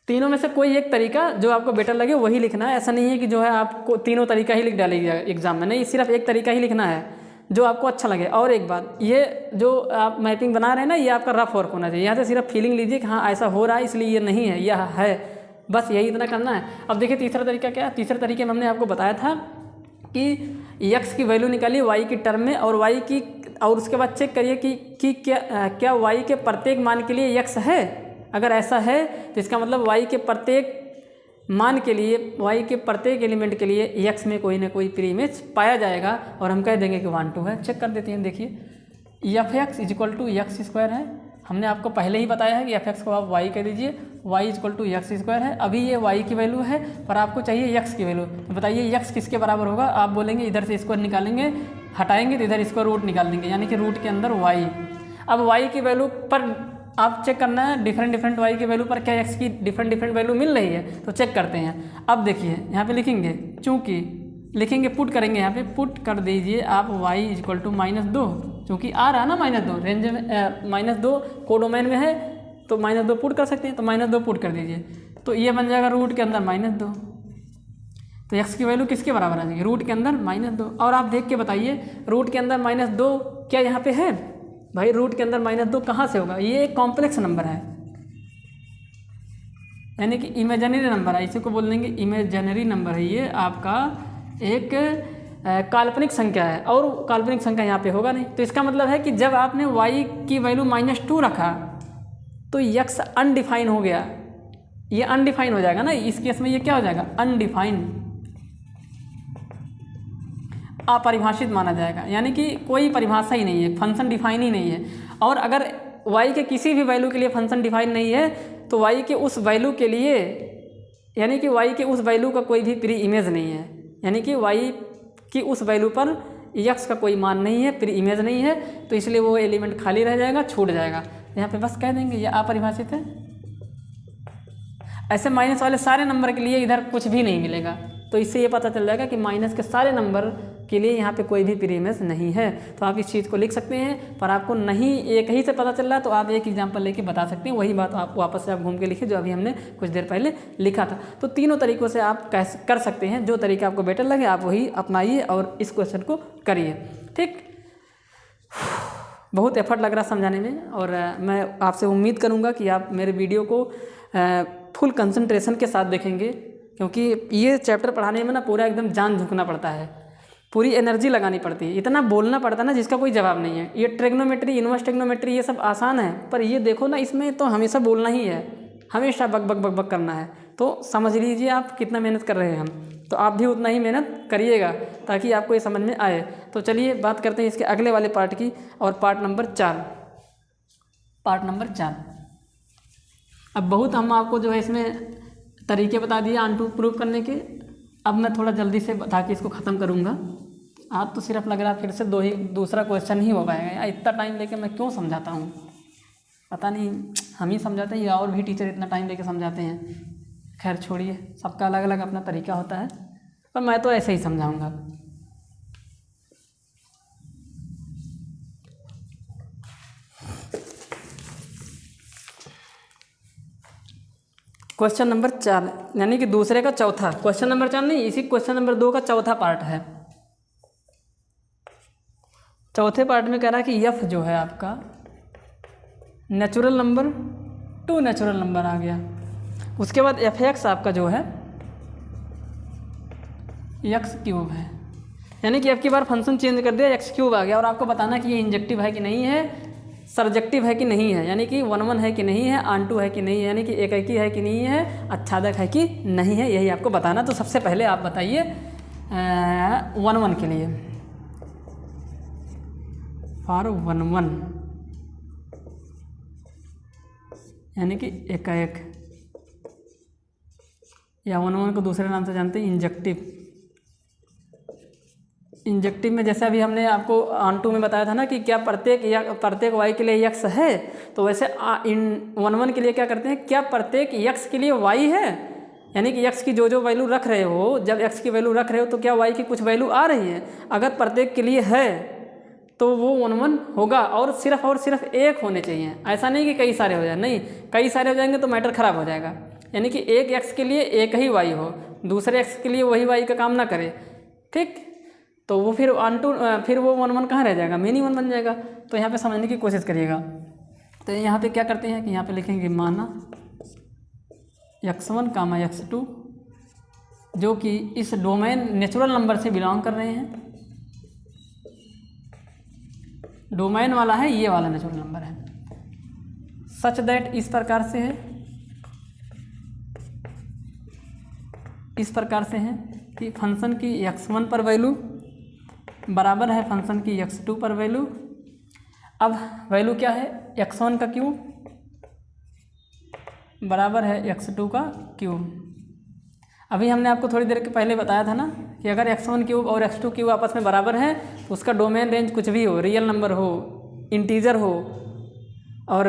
तीनों में से कोई एक तरीका जो आपको बेटर लगे वही लिखना है। ऐसा नहीं है कि जो है आपको तीनों तरीका ही लिख डालिएगा एग्जाम में, नहीं, सिर्फ एक तरीका ही लिखना है जो आपको अच्छा लगे। और एक बात, ये जो आप मैपिंग बना रहे हैं ना, ये आपका रफ वर्क होना चाहिए। यहाँ से सिर्फ फीलिंग लीजिए कि हाँ ऐसा हो रहा है इसलिए ये नहीं है, यह है, बस यही इतना करना है। अब देखिए तीसरा तरीका क्या है। तीसरे तरीके में हमने आपको बताया था कि x की वैल्यू निकालिए y की टर्म में, और y की, और उसके बाद चेक करिए कि क्या y के प्रत्येक मान के लिए x है। अगर ऐसा है तो इसका मतलब y के प्रत्येक मान के लिए, y के प्रत्येक एलिमेंट के लिए x में कोई ना कोई प्री इमेज पाया जाएगा, और हम कह देंगे कि 1 2 है। चेक कर देते हैं, देखिए f(x) = x² है। हमने आपको पहले ही बताया है कि f(x) को आप y कह दीजिए, y = x² है। अभी ये y की वैल्यू है पर आपको चाहिए x की वैल्यू, तो बताइए x किसके बराबर होगा। आप बोलेंगे इधर से स्क्वायर निकालेंगे, हटाएंगे तो इधर इसको रूट निकाल देंगे, यानी कि रूट के अंदर y। अब y की वैल्यू पर आप चेक करना है डिफरेंट y की वैल्यू पर क्या x की डिफरेंट वैल्यू मिल रही है, तो चेक करते हैं। अब देखिए यहाँ पे लिखेंगे, चूँकि लिखेंगे पुट करेंगे, यहाँ पे पुट कर दीजिए आप y = -2, क्योंकि आ रहा है ना -2 रेंज में, -2 कोडोमेन में है, तो -2 पुट कर सकते हैं, तो -2 पुट कर दीजिए, तो ये बन जाएगा रूट के अंदर -2। तो x की वैल्यू किसके बराबर आ जाएगी, रूट के अंदर -2। और आप देख के बताइए रूट के अंदर -2 क्या यहाँ पे है भाई। रूट के अंदर -2 कहाँ से होगा, ये एक कॉम्प्लेक्स नंबर है, यानी कि इमेजिनरी नंबर है, इसी को बोल देंगे इमेजिनरी नंबर है। ये आपका एक काल्पनिक संख्या है, और काल्पनिक संख्या यहाँ पे होगा नहीं। तो इसका मतलब है कि जब आपने y की वैल्यू -2 रखा तो x अनडिफाइन हो गया, ये अनडिफाइन हो जाएगा ना, इस केस में ये क्या हो जाएगा, अनडिफाइन, अपरिभाषित माना जाएगा, यानी कि कोई परिभाषा ही नहीं है, फंक्शन डिफाइन ही नहीं है। और अगर y के किसी भी वैल्यू के लिए फंक्शन डिफाइन नहीं है तो y के उस वैल्यू के लिए, यानी कि y के उस वैल्यू का कोई भी प्री इमेज नहीं है, यानी कि y की उस वैल्यू पर x का कोई मान नहीं है, प्री इमेज नहीं है, तो इसलिए वो एलिमेंट खाली रह जाएगा, छूट जाएगा। यहाँ पे बस कह देंगे ये अपरिभाषित है। ऐसे माइनस वाले सारे नंबर के लिए इधर कुछ भी नहीं मिलेगा, तो इससे ये पता चल जाएगा कि माइनस के सारे नंबर के लिए यहाँ पे कोई भी प्री इमेज नहीं है। तो आप इस चीज़ को लिख सकते हैं, पर आपको नहीं एक ही से पता चल रहा है तो आप एक एग्जाम्पल लेके बता सकते हैं, वही बात आप वापस से आप घूम के लिखिए जो अभी हमने कुछ देर पहले लिखा था। तो तीनों तरीक़ों से आप कर सकते हैं, जो तरीका आपको बेटर लगे आप वही अपनाइए और इस क्वेश्चन को करिए, ठीक। बहुत एफर्ट लग रहा समझाने में, और मैं आपसे उम्मीद करूँगा कि आप मेरे वीडियो को फुल कंसंट्रेशन के साथ देखेंगे, क्योंकि ये चैप्टर पढ़ाने में ना पूरा एकदम जान झोंकना पड़ता है, पूरी एनर्जी लगानी पड़ती है, इतना बोलना पड़ता है ना जिसका कोई जवाब नहीं है। ये ट्रिग्नोमेट्री, इनवर्स ट्रिग्नोमेट्री ये सब आसान है, पर ये देखो ना इसमें तो हमेशा बोलना ही है, हमेशा बक बक बक बक करना है। तो समझ लीजिए आप कितना मेहनत कर रहे हैं हम, तो आप भी उतना ही मेहनत करिएगा ताकि आपको ये समझ में आए। तो चलिए बात करते हैं इसके अगले वाले पार्ट की, और पार्ट नंबर 4। अब बहुत हम आपको जो है इसमें तरीके बता दिए ऑन टू प्रूव करने के। अब मैं थोड़ा जल्दी से बता के इसको ख़त्म करूँगा, आज तो सिर्फ लग रहा है फिर से दूसरा क्वेश्चन ही हो पाएगा यार, इतना टाइम लेके मैं क्यों समझाता हूँ, पता नहीं हम ही समझाते हैं या और भी टीचर इतना टाइम लेके समझाते हैं। खैर छोड़िए, सबका अलग अलग अपना तरीका होता है, पर मैं तो ऐसे ही समझाऊंगा। क्वेश्चन नंबर 4 यानी कि दूसरे का चौथा, क्वेश्चन नंबर 4 नहीं, इसी क्वेश्चन नंबर 2 का चौथा पार्ट है। चौथे पार्ट में कह रहा है कि एफ जो है आपका natural number to natural number आ गया। उसके बाद एफ एक्स आपका जो है एक्स क्यूब है, यानी कि अब की बार फंक्शन चेंज कर दिया, एक्स क्यूब आ गया। और आपको बताना कि ये इंजेक्टिव है कि नहीं है, सरजेक्टिव है कि नहीं है, यानी कि 1 1 है कि नहीं है, आंटू है कि नहीं है, यानी कि एकैकी है कि नहीं है, आच्छादक है कि नहीं है, यही आपको बताना। तो सबसे पहले आप बताइए 1 1 के लिए, फॉर 1 1 यानी कि एकाएक, या 1 1 को दूसरे नाम से जानते हैं इंजेक्टिव। इंजेक्टिव में जैसे अभी हमने आपको आंटू में बताया था ना कि क्या प्रत्येक वाई के लिए यक्स है, तो वैसे इन 1 1 के लिए क्या करते हैं, क्या प्रत्येक यक्स के लिए वाई है, यानी कि यक्स की जो वैल्यू रख रहे हो, जब यक्स की वैल्यू रख रहे हो तो क्या वाई की कुछ वैल्यू आ रही है। अगर प्रत्येक के लिए है तो वो 1 1 होगा, और सिर्फ एक होने चाहिए। ऐसा नहीं कि कई सारे हो जाए, नहीं, कई सारे हो जाएंगे तो मैटर ख़राब हो जाएगा। यानी कि एक एक्स के लिए एक ही वाई हो, दूसरे एक्स के लिए वही वाई का काम ना करे, ठीक, तो वो फिर फिर वो 1 1 कहाँ रह जाएगा, मिनी 1 बन जाएगा। तो यहाँ पे समझने की कोशिश करिएगा। तो यहाँ पे क्या करते हैं कि यहाँ पे लिखेंगे माना x1 कामा x2 जो कि इस डोमेन नेचुरल नंबर से बिलोंग कर रहे हैं। डोमेन वाला है, ये वाला नेचुरल नंबर है। सच दैट इस प्रकार से है, इस प्रकार से है कि फंक्शन की x1 पर वैल्यू बराबर है फंक्शन की x2 पर वैल्यू। अब वैल्यू क्या है, x1 का क्यूब बराबर है x2 का क्यूब। अभी हमने आपको थोड़ी देर के पहले बताया था ना कि अगर x1 क्यूब और x2 क्यूब आपस में बराबर है तो उसका डोमेन रेंज कुछ भी हो, रियल नंबर हो, इंटीजर हो और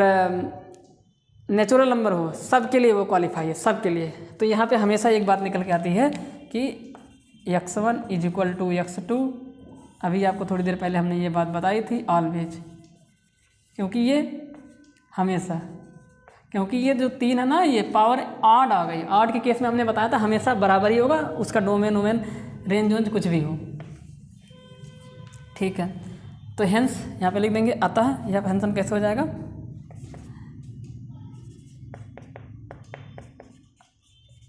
नेचुरल नंबर हो, सब के लिए वो क्वालिफाई है, सब के लिए। तो यहाँ पे हमेशा एक बात निकल के आती है कि x1 is equal to x2। अभी आपको थोड़ी देर पहले हमने ये बात बताई थी, ऑलवेज, क्योंकि ये हमेशा, क्योंकि ये जो 3 है ना, ये पावर आड आ गई। आड के केस में हमने बताया था हमेशा बराबर ही होगा, उसका डोमेन रेंज वेंज कुछ भी हो, ठीक है। तो हेंस यहाँ पे लिख देंगे अतः, यह फंक्शन कैसे हो जाएगा,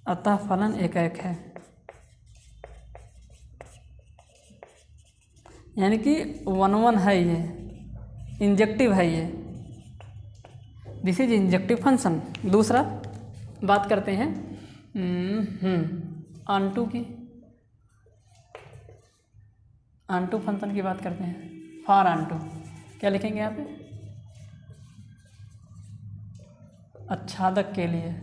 अतः फलन एकाएक है, यानी कि 1 1 है, ये इंजेक्टिव है, ये दिस इज इंजेक्टिव फंक्शन। दूसरा बात करते हैं आंटू की, आंटू फंक्शन की बात करते हैं। फॉर आंटू क्या लिखेंगे यहाँ पे, आच्छादक के लिए,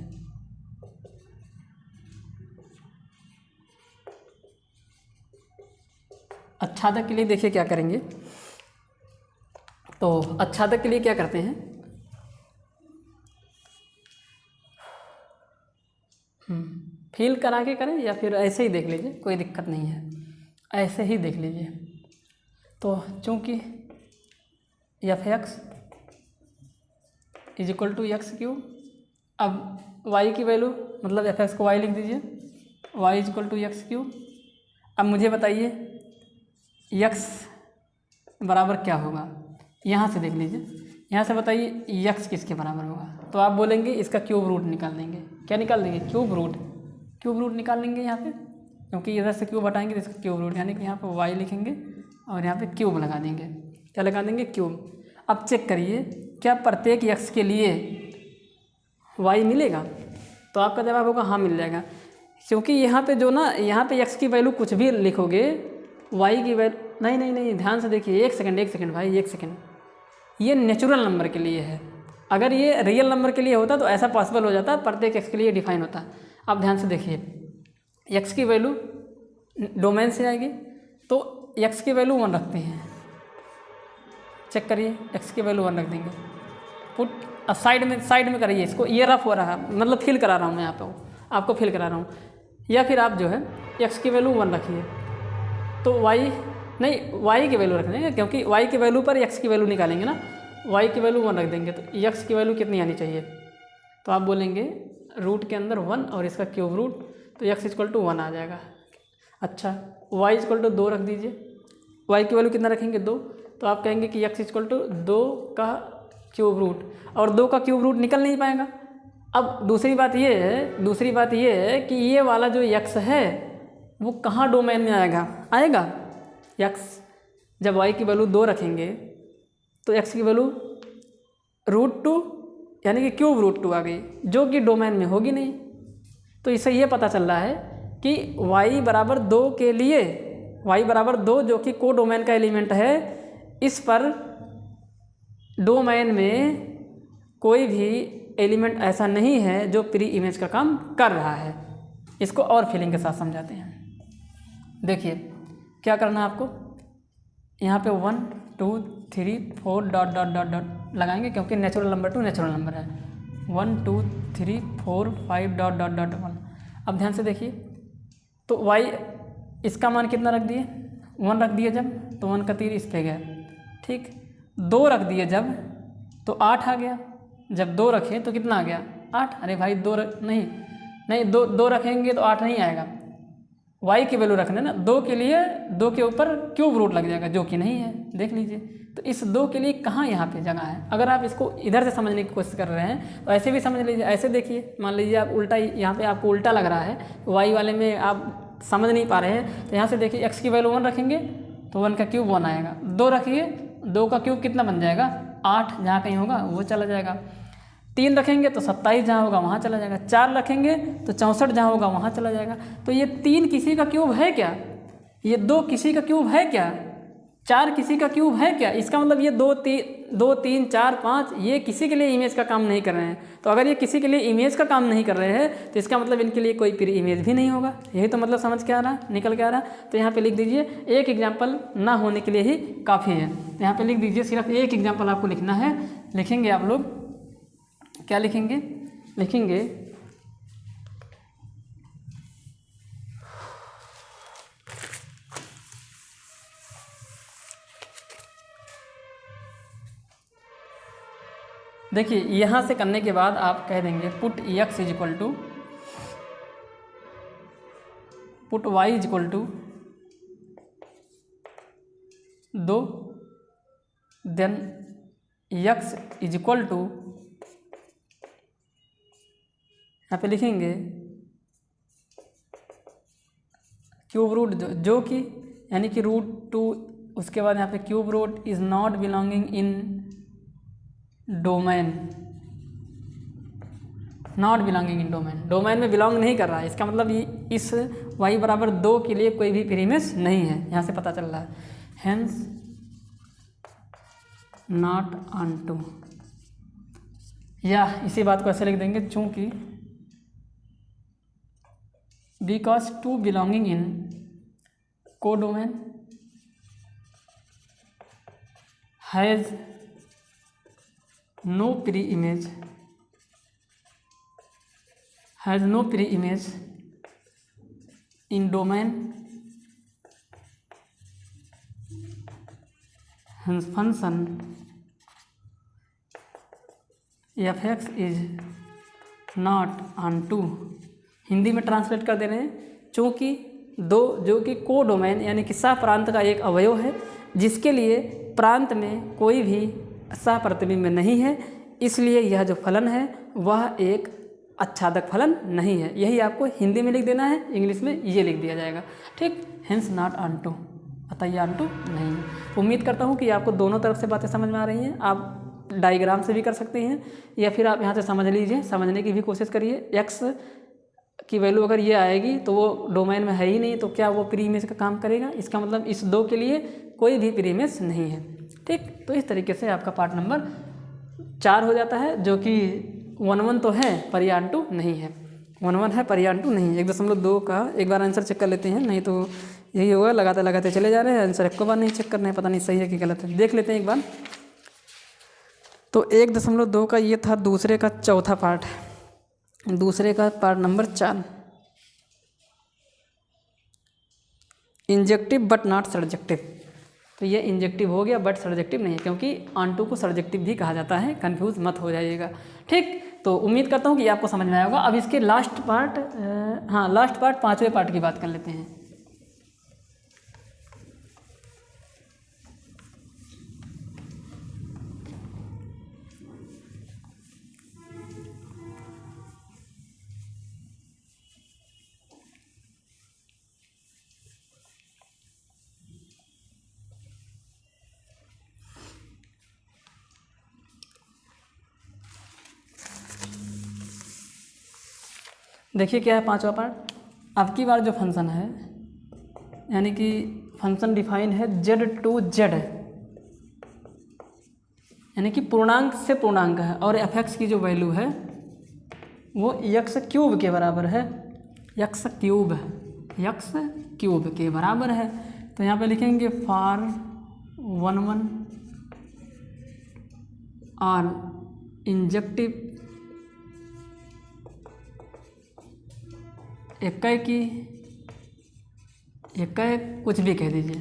आच्छादक के लिए देखिए क्या करेंगे। तो आच्छादक के लिए क्या करते हैं, फील करा के करें या फिर ऐसे ही देख लीजिए, कोई दिक्कत नहीं है, ऐसे ही देख लीजिए। तो चूँकि f x is equal to x cube, अब वाई की वैल्यू मतलब एफ एक्स को वाई लिख दीजिए, y is equal to x cube. अब मुझे बताइए एक्स बराबर क्या होगा, यहाँ से देख लीजिए, यहाँ से बताइए एक्स किसके बराबर होगा। तो आप बोलेंगे इसका क्यूब रूट निकाल देंगे। क्या निकाल देंगे, क्यूब रूट, क्यूब रूट निकाल लेंगे यहाँ पे, क्योंकि इधर से क्यूब हटाएंगे तो इसका क्यूब रूट, यानी कि यहाँ पे वाई लिखेंगे और यहाँ पे क्यूब लगा देंगे। क्या लगा देंगे, क्यूब। अब चेक करिए क्या प्रत्येक एक्स के लिए वाई मिलेगा, तो आपका जवाब होगा हाँ मिल जाएगा, क्योंकि यहाँ पे जो ना, यहाँ पे एक्स की वैल्यू कुछ भी लिखोगे, वाई की वैल्यू नहीं, ध्यान से देखिए, एक सेकंड भाई, एक सेकंड, ये नेचुरल नंबर के लिए है। अगर ये रियल नंबर के लिए होता तो ऐसा पॉसिबल हो जाता, प्रत्येक एक्स के लिए डिफाइन होता। अब ध्यान से देखिए, एक्स की वैल्यू डोमेन से आएगी, तो x की वैल्यू 1 रखते हैं, चेक करिए x की वैल्यू 1 रख देंगे। पुट अब साइड में करिए इसको, ये रफ हो रहा है, मतलब फिल करा रहा हूँ मैं यहाँ पे, आपको फिल करा रहा हूँ। या फिर आप जो है x की वैल्यू 1 रखिए, तो y की वैल्यू रख देंगे, क्योंकि y की वैल्यू पर x की वैल्यू निकालेंगे ना, y की वैल्यू 1 रख देंगे, तो x की वैल्यू कितनी आनी चाहिए, तो आप बोलेंगे रूट के अंदर 1 और इसका क्यूब रूट, तो x = 1 आ जाएगा। अच्छा, y = 2 रख दीजिए, y की वैल्यू कितना रखेंगे 2, तो आप कहेंगे कि x = 2 का क्यूब रूट, और 2 का क्यूब रूट निकल नहीं पाएगा। अब दूसरी बात ये है कि ये वाला जो x है वो कहाँ डोमेन में आएगा x, जब y की वैल्यू 2 रखेंगे तो x की वैल्यू √2 यानी कि क्यूब √2 आ गई, जो कि डोमेन में होगी नहीं। तो इससे ये पता चल रहा है कि y = 2 के लिए, y = 2 जो कि को डोमेन का एलिमेंट है, इस पर डोमेन में कोई भी एलिमेंट ऐसा नहीं है जो प्री इमेज का काम कर रहा है। इसको और फीलिंग के साथ समझाते हैं। देखिए क्या करना है आपको, यहाँ पे 1 2 3 4 डॉट डॉट डॉट डॉट लगाएंगे, क्योंकि natural number to natural number है। 1 2 3 4 5 डॉट डॉट डॉट 1। अब ध्यान से देखिए, तो y इसका मान कितना रख दिए, 1 रख दिए जब, तो 1 का तीर इस पे गया, ठीक। 2 रख दिए जब, तो 8 आ गया, जब 2 रखे तो कितना आ गया 8। अरे भाई नहीं, 2 रखेंगे तो 8 नहीं आएगा, y की वैल्यू रखना ना, 2 के लिए 2 के ऊपर क्यूब रूट लग जाएगा, जो कि नहीं है, देख लीजिए। तो इस 2 के लिए कहाँ यहाँ पे जगह है। अगर आप इसको इधर से समझने की कोशिश कर रहे हैं तो ऐसे भी समझ लीजिए। ऐसे देखिए, मान लीजिए आप उल्टा, यहाँ पे आपको उल्टा लग रहा है, y वाले में आप समझ नहीं पा रहे हैं, तो यहाँ से देखिए x की वैल्यू 1 रखेंगे तो 1 का क्यूब 1 आएगा। 2 रखिए, 2 का क्यूब कितना बन जाएगा 8, जहाँ कहीं होगा वो चला जाएगा। 3 रखेंगे तो 27 जहाँ होगा वहाँ चला जाएगा। 4 रखेंगे तो 64 जहाँ होगा वहाँ चला जाएगा। तो ये 3 किसी का क्यूब है क्या, ये 2 किसी का क्यूब है क्या, 4 किसी का क्यूब है क्या। इसका मतलब ये 2 3 4 5 ये किसी के लिए इमेज का काम नहीं कर रहे हैं। तो अगर ये किसी के लिए इमेज का काम नहीं कर रहे हैं तो इसका मतलब इनके लिए कोई प्री इमेज भी नहीं होगा। यही तो मतलब समझ के आ रहा, निकल के आ रहा। तो यहाँ पे लिख दीजिए, एक एग्जाम्पल ना होने के लिए ही काफ़ी है। तो यहाँ पे लिख दीजिए, सिर्फ एक एग्जाम्पल आपको लिखना है। लिखेंगे आप लोग, क्या लिखेंगे, लिखेंगे देखिए यहाँ से करने के बाद आप कह देंगे put x = put y = 2, then x = यहाँ पे लिखेंगे क्यूब रूट, जो कि यानी कि √2, उसके बाद यहाँ पे cube root is not belonging in domain, not belonging in domain, domain में बिलोंग नहीं कर रहा है। इसका मतलब इस y = 2 के लिए कोई भी प्री इमेज नहीं है, यहाँ से पता चल रहा है। हेंस नॉट ऑन टू, या इसी बात को ऐसे लिख देंगे, चूंकि because 2 belonging in codomain has no pre image, has no pre image in domain, hence function fx is not onto। Hindi में ट्रांसलेट कर दे रहे हैं, चूँकि 2 जो कि को डोमेन यानी कि सह प्रांत का एक अवयव है, जिसके लिए प्रांत में कोई भी सह प्रतिबिंब नहीं है, इसलिए यह जो फलन है वह एक आच्छादक फलन नहीं है। यही आपको हिंदी में लिख देना है, इंग्लिश में ये लिख दिया जाएगा, ठीक। हेंस नॉट ऑन टू, अतः ये ऑन टू नहीं है। उम्मीद करता हूँ कि आपको दोनों तरफ से बातें समझ में आ रही हैं। आप डायग्राम से भी कर सकते हैं, या फिर आप यहाँ से समझ लीजिए, समझने की भी कोशिश करिए। x की वैल्यू अगर ये आएगी तो वो डोमेन में है ही नहीं, तो क्या वो प्री इमेज का काम करेगा। इसका मतलब इस 2 के लिए कोई भी प्री इमेज नहीं है, ठीक। तो इस तरीके से आपका पार्ट नंबर 4 हो जाता है, जो कि 1 1 तो है पर ये ऑन टू नहीं है। 1 है पर यहाँ 2 नहीं, 1.2 का एक बार आंसर चेक कर लेते हैं, नहीं तो यही होगा लगाते लगाते चले जा रहे हैं, आंसर एक को बार नहीं चेक करना है, पता नहीं सही है कि गलत है। देख लेते हैं एक बार। तो 1.2 का ये था दूसरे का चौथा पार्ट, दूसरे का part number 4, injective but not surjective. तो ये इंजेक्टिव हो गया बट सर्जेक्टिव नहीं है, क्योंकि ऑन टू को सर्जेक्टिव भी कहा जाता है, कंफ्यूज मत हो जाइएगा। ठीक, तो उम्मीद करता हूँ कि आपको समझ में आया होगा। अब इसके लास्ट पार्ट, हाँ लास्ट पार्ट 5वें पार्ट की बात कर लेते हैं। देखिए क्या है 5वां पार्ट। अब की बार जो फंक्शन है, यानी कि फंक्शन डिफाइन है z टू z, यानी कि पूर्णांक से पूर्णांक है, और f(x) की जो वैल्यू है वो x³ के बराबर है, x³ के बराबर है। तो यहाँ पे लिखेंगे फॉर 1 और इंजेक्टिव एकाएकी कुछ भी कह दीजिए।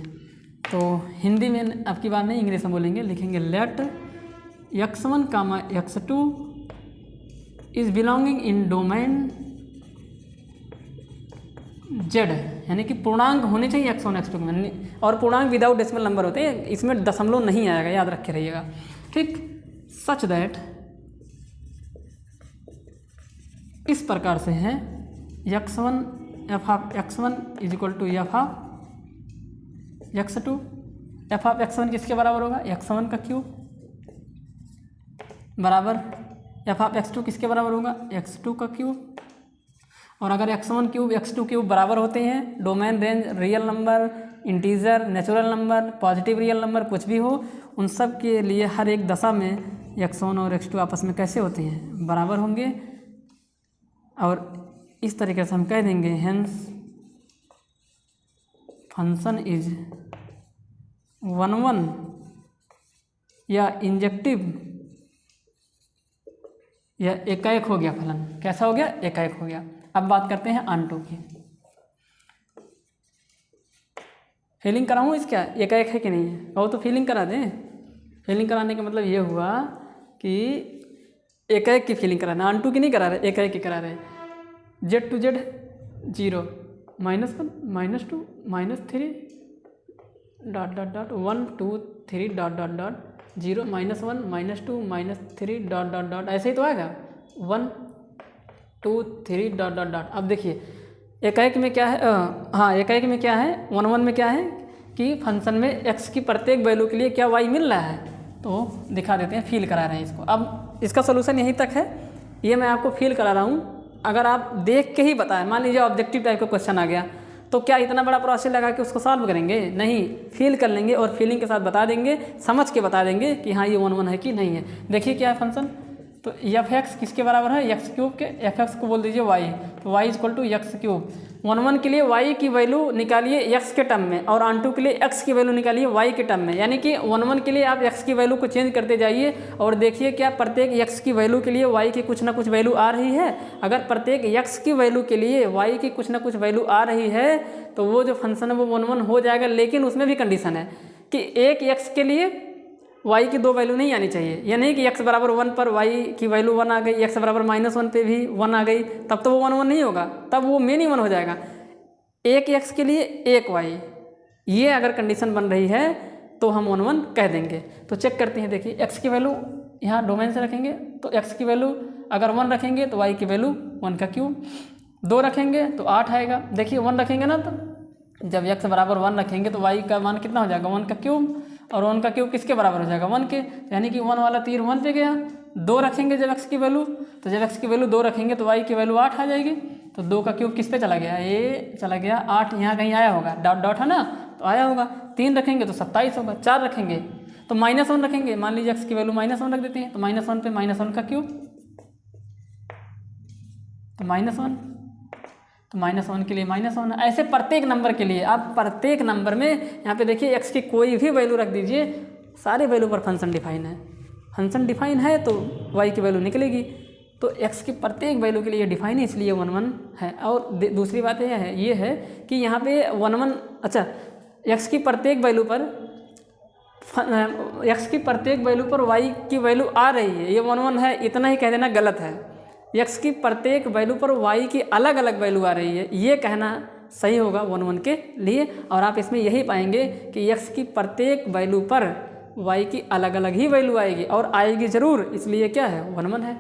तो हिंदी में आपकी बात नहीं, इंग्लिश में बोलेंगे, लिखेंगे let x1, x2 is belonging in domain z, यानी कि पूर्णांक होने चाहिए x1 x2 में, और पूर्णांक विदाउट डेसिमल नंबर होते हैं, इसमें दशमलव नहीं आएगा, याद रखे रहिएगा। ठीक, सच दैट इस प्रकार से है x1 f(x1) is equal to f(x2), f(x1) किसके बराबर होगा, x1 का क्यूब, बराबर f(x2) किसके बराबर होगा, x2 का क्यूब। और अगर x1 क्यूब x2 क्यूब बराबर होते हैं, domain range real number, integer, natural number, positive real number कुछ भी हो, उन सब के लिए हर एक दशा में x1 और x2 आपस में कैसे होते हैं, बराबर होंगे। और इस तरीके से हम कह देंगे हेंस फंक्शन इज 1 या इंजेक्टिव या एकाएक हो गया फलन। कैसा हो गया, एकाएक हो गया। अब बात करते हैं ऑन टू की। फीलिंग कराऊँ इसका, एकाएक है कि नहीं है, कहो तो फीलिंग करा दें। फीलिंग कराने का मतलब ये हुआ कि एकाएक की फीलिंग करा रहे, ऑन टू की नहीं करा रहे, एकाएक की करा रहे। z to z 0, -1 -2 -3 dot dot dot 1 2 3 dot dot dot 0 -1 -2 -3 dot dot dot, ऐसे ही तो आएगा 1 2 3 डॉट डॉट डॉट। अब देखिए एकाएक में क्या है, हाँ एकाएक में क्या है, 1 1 में क्या है कि फंक्शन में x की प्रत्येक वैल्यू के लिए क्या y मिल रहा है, तो दिखा देते हैं, फील करा रहे हैं इसको। अब इसका सोल्यूशन यहीं तक है, ये मैं आपको फील करा रहा हूँ। अगर आप देख के ही बताएं, मान लीजिए ऑब्जेक्टिव टाइप का क्वेश्चन आ गया, तो क्या इतना बड़ा प्रोसेस लगा के उसको सॉल्व करेंगे, नहीं, फील कर लेंगे और फीलिंग के साथ बता देंगे, समझ के बता देंगे कि हाँ ये 1 1 है कि नहीं है। देखिए क्या है फंक्शन, तो f(x) किसके बराबर है, x³ के, f(x) को बोल दीजिए y, तो y इक्वल टू x³। 1 1 के लिए y की वैल्यू निकालिए x के टर्म में, और ऑन टू के लिए x की वैल्यू निकालिए y के टर्म में। यानी कि 1 1 के लिए आप x की वैल्यू को चेंज करते जाइए और देखिए क्या प्रत्येक x की वैल्यू के लिए y की कुछ ना कुछ वैल्यू आ रही है। अगर प्रत्येक x की वैल्यू के लिए y की कुछ ना कुछ वैल्यू आ रही है तो वो जो फंक्शन है वो 1 1 हो जाएगा। लेकिन उसमें भी कंडीशन है कि एक x के लिए y की 2 वैल्यू नहीं आनी चाहिए। ये नहीं कि x बराबर 1 पर y की वैल्यू 1 आ गई, x बराबर -1 पे भी 1 आ गई, तब तो वो 1 1 नहीं होगा, तब वो मेन ही 1 हो जाएगा। एक x के लिए एक y, ये अगर कंडीशन बन रही है तो हम 1 1 कह देंगे। तो चेक करते हैं, देखिए x की वैल्यू यहाँ डोमेन से रखेंगे तो x की वैल्यू अगर 1 रखेंगे तो y की वैल्यू 1 का क्यूब, 2 रखेंगे तो 8 आएगा। देखिए 1 रखेंगे ना, तो जब x बराबर 1 रखेंगे तो y का मान कितना हो जाएगा, 1 का क्यूब, और 1 का क्यूब किसके बराबर हो जाएगा, 1 के, यानी कि 1 वाला तीर 1 पे गया। 2 रखेंगे जब x की वैल्यू, तो जब x की वैल्यू 2 रखेंगे तो y की वैल्यू 8 आ जाएगी। तो 2 का क्यूब किस पे चला गया, ये चला गया 8, यहाँ कहीं आया होगा, डॉट डॉट है ना, तो आया होगा। 3 रखेंगे तो 27 होगा, 4 रखेंगे तो -1 रखेंगे, मान लीजिए x की वैल्यू -1 रख देते हैं, तो -1 पे -1 का क्यूब, तो -1 तो -1 के लिए -1, ऐसे प्रत्येक नंबर के लिए आप प्रत्येक नंबर में यहाँ पे देखिए x की कोई भी वैल्यू रख दीजिए, सारे वैल्यू पर फंक्शन डिफाइन है। फंक्शन डिफाइन है तो y की वैल्यू निकलेगी, तो x की प्रत्येक वैल्यू के लिए डिफाइन है, इसलिए 1 1 है। और दूसरी बात ये है कि यहाँ पे 1 1 अच्छा x की प्रत्येक वैल्यू पर y की वैल्यू आ रही है, ये 1 1 है, इतना ही कह देना गलत है। x की प्रत्येक वैल्यू पर y की अलग अलग वैल्यू आ रही है, ये कहना सही होगा 1 1 के लिए। और आप इसमें यही पाएंगे कि x की प्रत्येक वैल्यू पर y की अलग अलग ही वैल्यू आएगी, और आएगी ज़रूर, इसलिए क्या है 1 1 है।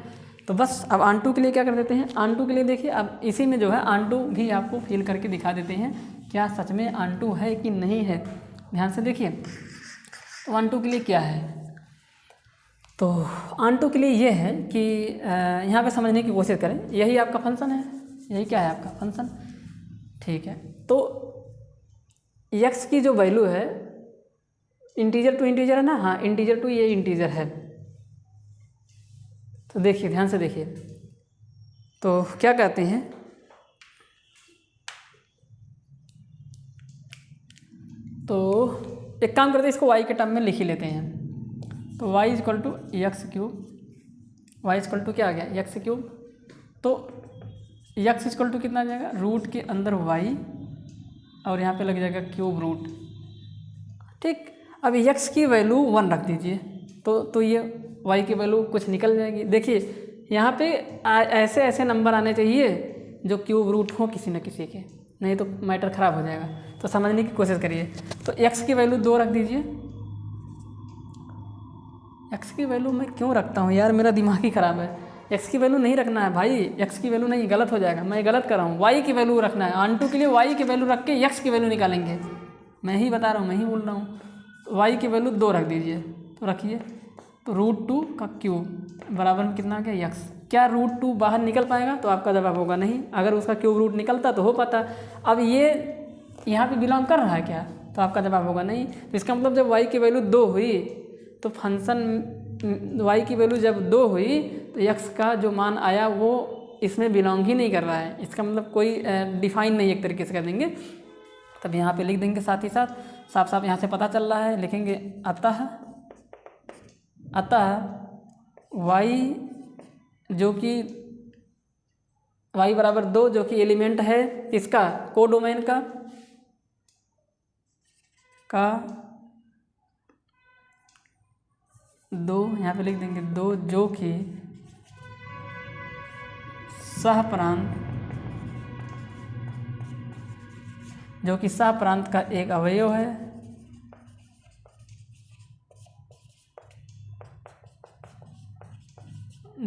तो बस अब आन2 के लिए क्या कर देते हैं, आन2 के लिए देखिए अब इसी में जो है आन2 भी आपको फिल करके दिखा देते हैं क्या सच में आन2 है कि नहीं है। ध्यान से देखिए आन2 के लिए क्या है। तो आन2 के लिए ये है कि यहाँ पे समझने की कोशिश करें, यही आपका फंक्शन है, यही क्या है आपका फंक्शन, ठीक है। तो x की जो वैल्यू है इंटीजर टू इंटीजर है ना, हाँ इंटीजर टू ये इंटीजर है। तो देखिए ध्यान से देखिए, तो क्या कहते हैं, तो एक काम करते हैं, इसको y के टर्म में लिख ही लेते हैं। तो y equal to x³ y equal to क्या आ गया x³, तो x इक्वल टू कितना आ जाएगा रूट के अंदर y, और यहाँ पे लग जाएगा क्यूब रूट, ठीक। अब x की वैल्यू 1 रख दीजिए, तो ये y की वैल्यू कुछ निकल जाएगी। देखिए यहाँ पे ऐसे ऐसे नंबर आने चाहिए जो क्यूब रूट हो किसी न किसी के, नहीं तो मैटर ख़राब हो जाएगा। तो समझने की कोशिश करिए, तो x की वैल्यू 2 रख दीजिए। x की वैल्यू मैं क्यों रखता हूँ यार, मेरा दिमाग ही ख़राब है। x की वैल्यू नहीं रखना है भाई, x की वैल्यू नहीं, गलत हो जाएगा, मैं गलत कर रहा हूँ। y की वैल्यू रखना है, आन2 के लिए y की वैल्यू रख के x की वैल्यू निकालेंगे, मैं ही बता रहा हूँ, मैं ही बोल रहा हूँ। y की वैल्यू 2 रख दीजिए, तो रखिए, तो √2 का क्यूब बराबर में कितना आ गया x। क्या √2 बाहर निकल पाएगा, तो आपका जवाब होगा नहीं। अगर उसका क्यूब रूट निकलता तो हो पाता। अब ये यहाँ पे बिलोंग कर रहा है क्या, तो आपका जवाब होगा नहीं। तो इसका मतलब जब y की वैल्यू 2 हुई तो फंक्शन y की वैल्यू जब 2 हुई तो x का जो मान आया वो इसमें बिलोंग ही नहीं कर रहा है, इसका मतलब कोई डिफाइन नहीं, एक तरीके से कर देंगे। तब यहाँ पे लिख देंगे, साथ ही साथ साफ साफ यहाँ से पता चल रहा है, लिखेंगे अतः y जो कि y बराबर 2 जो कि एलिमेंट है इसका कोडोमेन का 2, यहाँ पे लिख देंगे 2 जो कि सह प्रांत का एक अवयव है,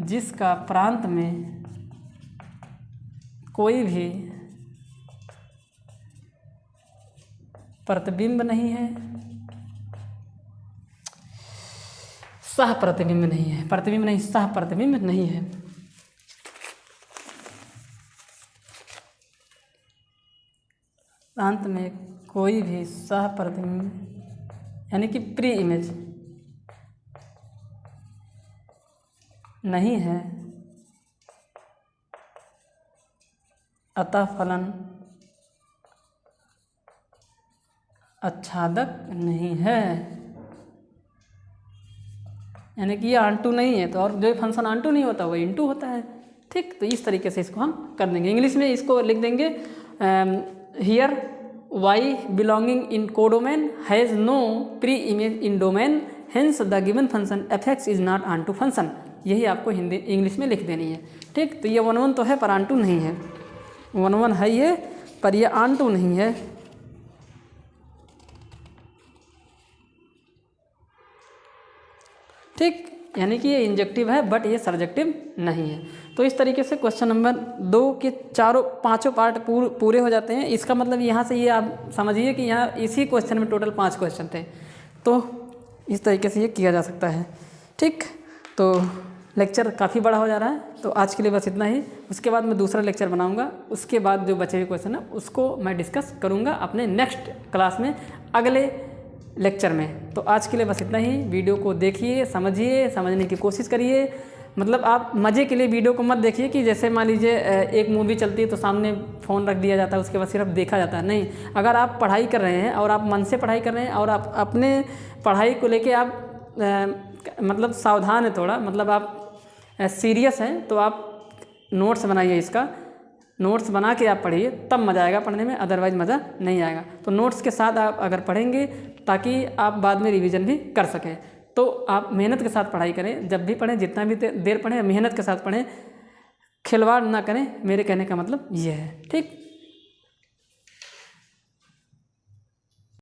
जिसका प्रांत में कोई भी प्रतिबिंब नहीं है, सह प्रतिबिंब नहीं है, प्रतिबिंब नहीं सह प्रतिबिंब नहीं है। प्रांत में कोई भी सह प्रतिबिंब यानी कि प्री इमेज नहीं है, अतः फलन आच्छादक नहीं है। यानी कि ये आन2 नहीं है, तो और जो फंक्शन आन2 नहीं होता वो इन2 होता है, ठीक। तो इस तरीके से इसको हम कर देंगे। इंग्लिश में इसको लिख देंगे here y belonging in codomain has no pre image in domain, hence the given function f(x) is not आन2 फंक्शन। यही आपको हिंदी इंग्लिश में लिख देनी है, ठीक। तो ये 1 1 तो है पर आन2 नहीं है, 1 1 है ये पर ये आन2 नहीं है। ठीक, यानी कि ये इंजेक्टिव है बट ये सर्जेक्टिव नहीं है। तो इस तरीके से क्वेश्चन नंबर 2 के पाँचों पार्ट पूरे हो जाते हैं। इसका मतलब यहाँ से ये आप समझिए कि यहाँ इसी क्वेश्चन में टोटल 5 क्वेश्चन थे, तो इस तरीके से ये किया जा सकता है, ठीक। तो लेक्चर काफ़ी बड़ा हो जा रहा है, तो आज के लिए बस इतना ही। उसके बाद मैं दूसरा लेक्चर बनाऊंगा, उसके बाद जो बचे हुए क्वेश्चन है उसको मैं डिस्कस करूंगा अपने नेक्स्ट क्लास में, अगले लेक्चर में। तो आज के लिए बस इतना ही। वीडियो को देखिए, समझिए, समझने की कोशिश करिए, मतलब आप मज़े के लिए वीडियो को मत देखिए कि जैसे मान लीजिए एक मूवी चलती है तो सामने फ़ोन रख दिया जाता है, उसके बाद सिर्फ देखा जाता है। नहीं, अगर आप पढ़ाई कर रहे हैं और आप मन से पढ़ाई कर रहे हैं और आप अपने पढ़ाई को लेके आप मतलब सावधान है थोड़ा, मतलब आप सीरियस हैं, तो आप नोट्स बनाइए, इसका नोट्स बना के आप पढ़िए, तब मज़ा आएगा पढ़ने में, अदरवाइज़ मज़ा नहीं आएगा। तो नोट्स के साथ आप अगर पढ़ेंगे ताकि आप बाद में रिवीजन भी कर सकें, तो आप मेहनत के साथ पढ़ाई करें। जब भी पढ़ें, जितना भी देर पढ़ें, मेहनत के साथ पढ़ें, खिलवाड़ ना करें, मेरे कहने का मतलब ये है। ठीक।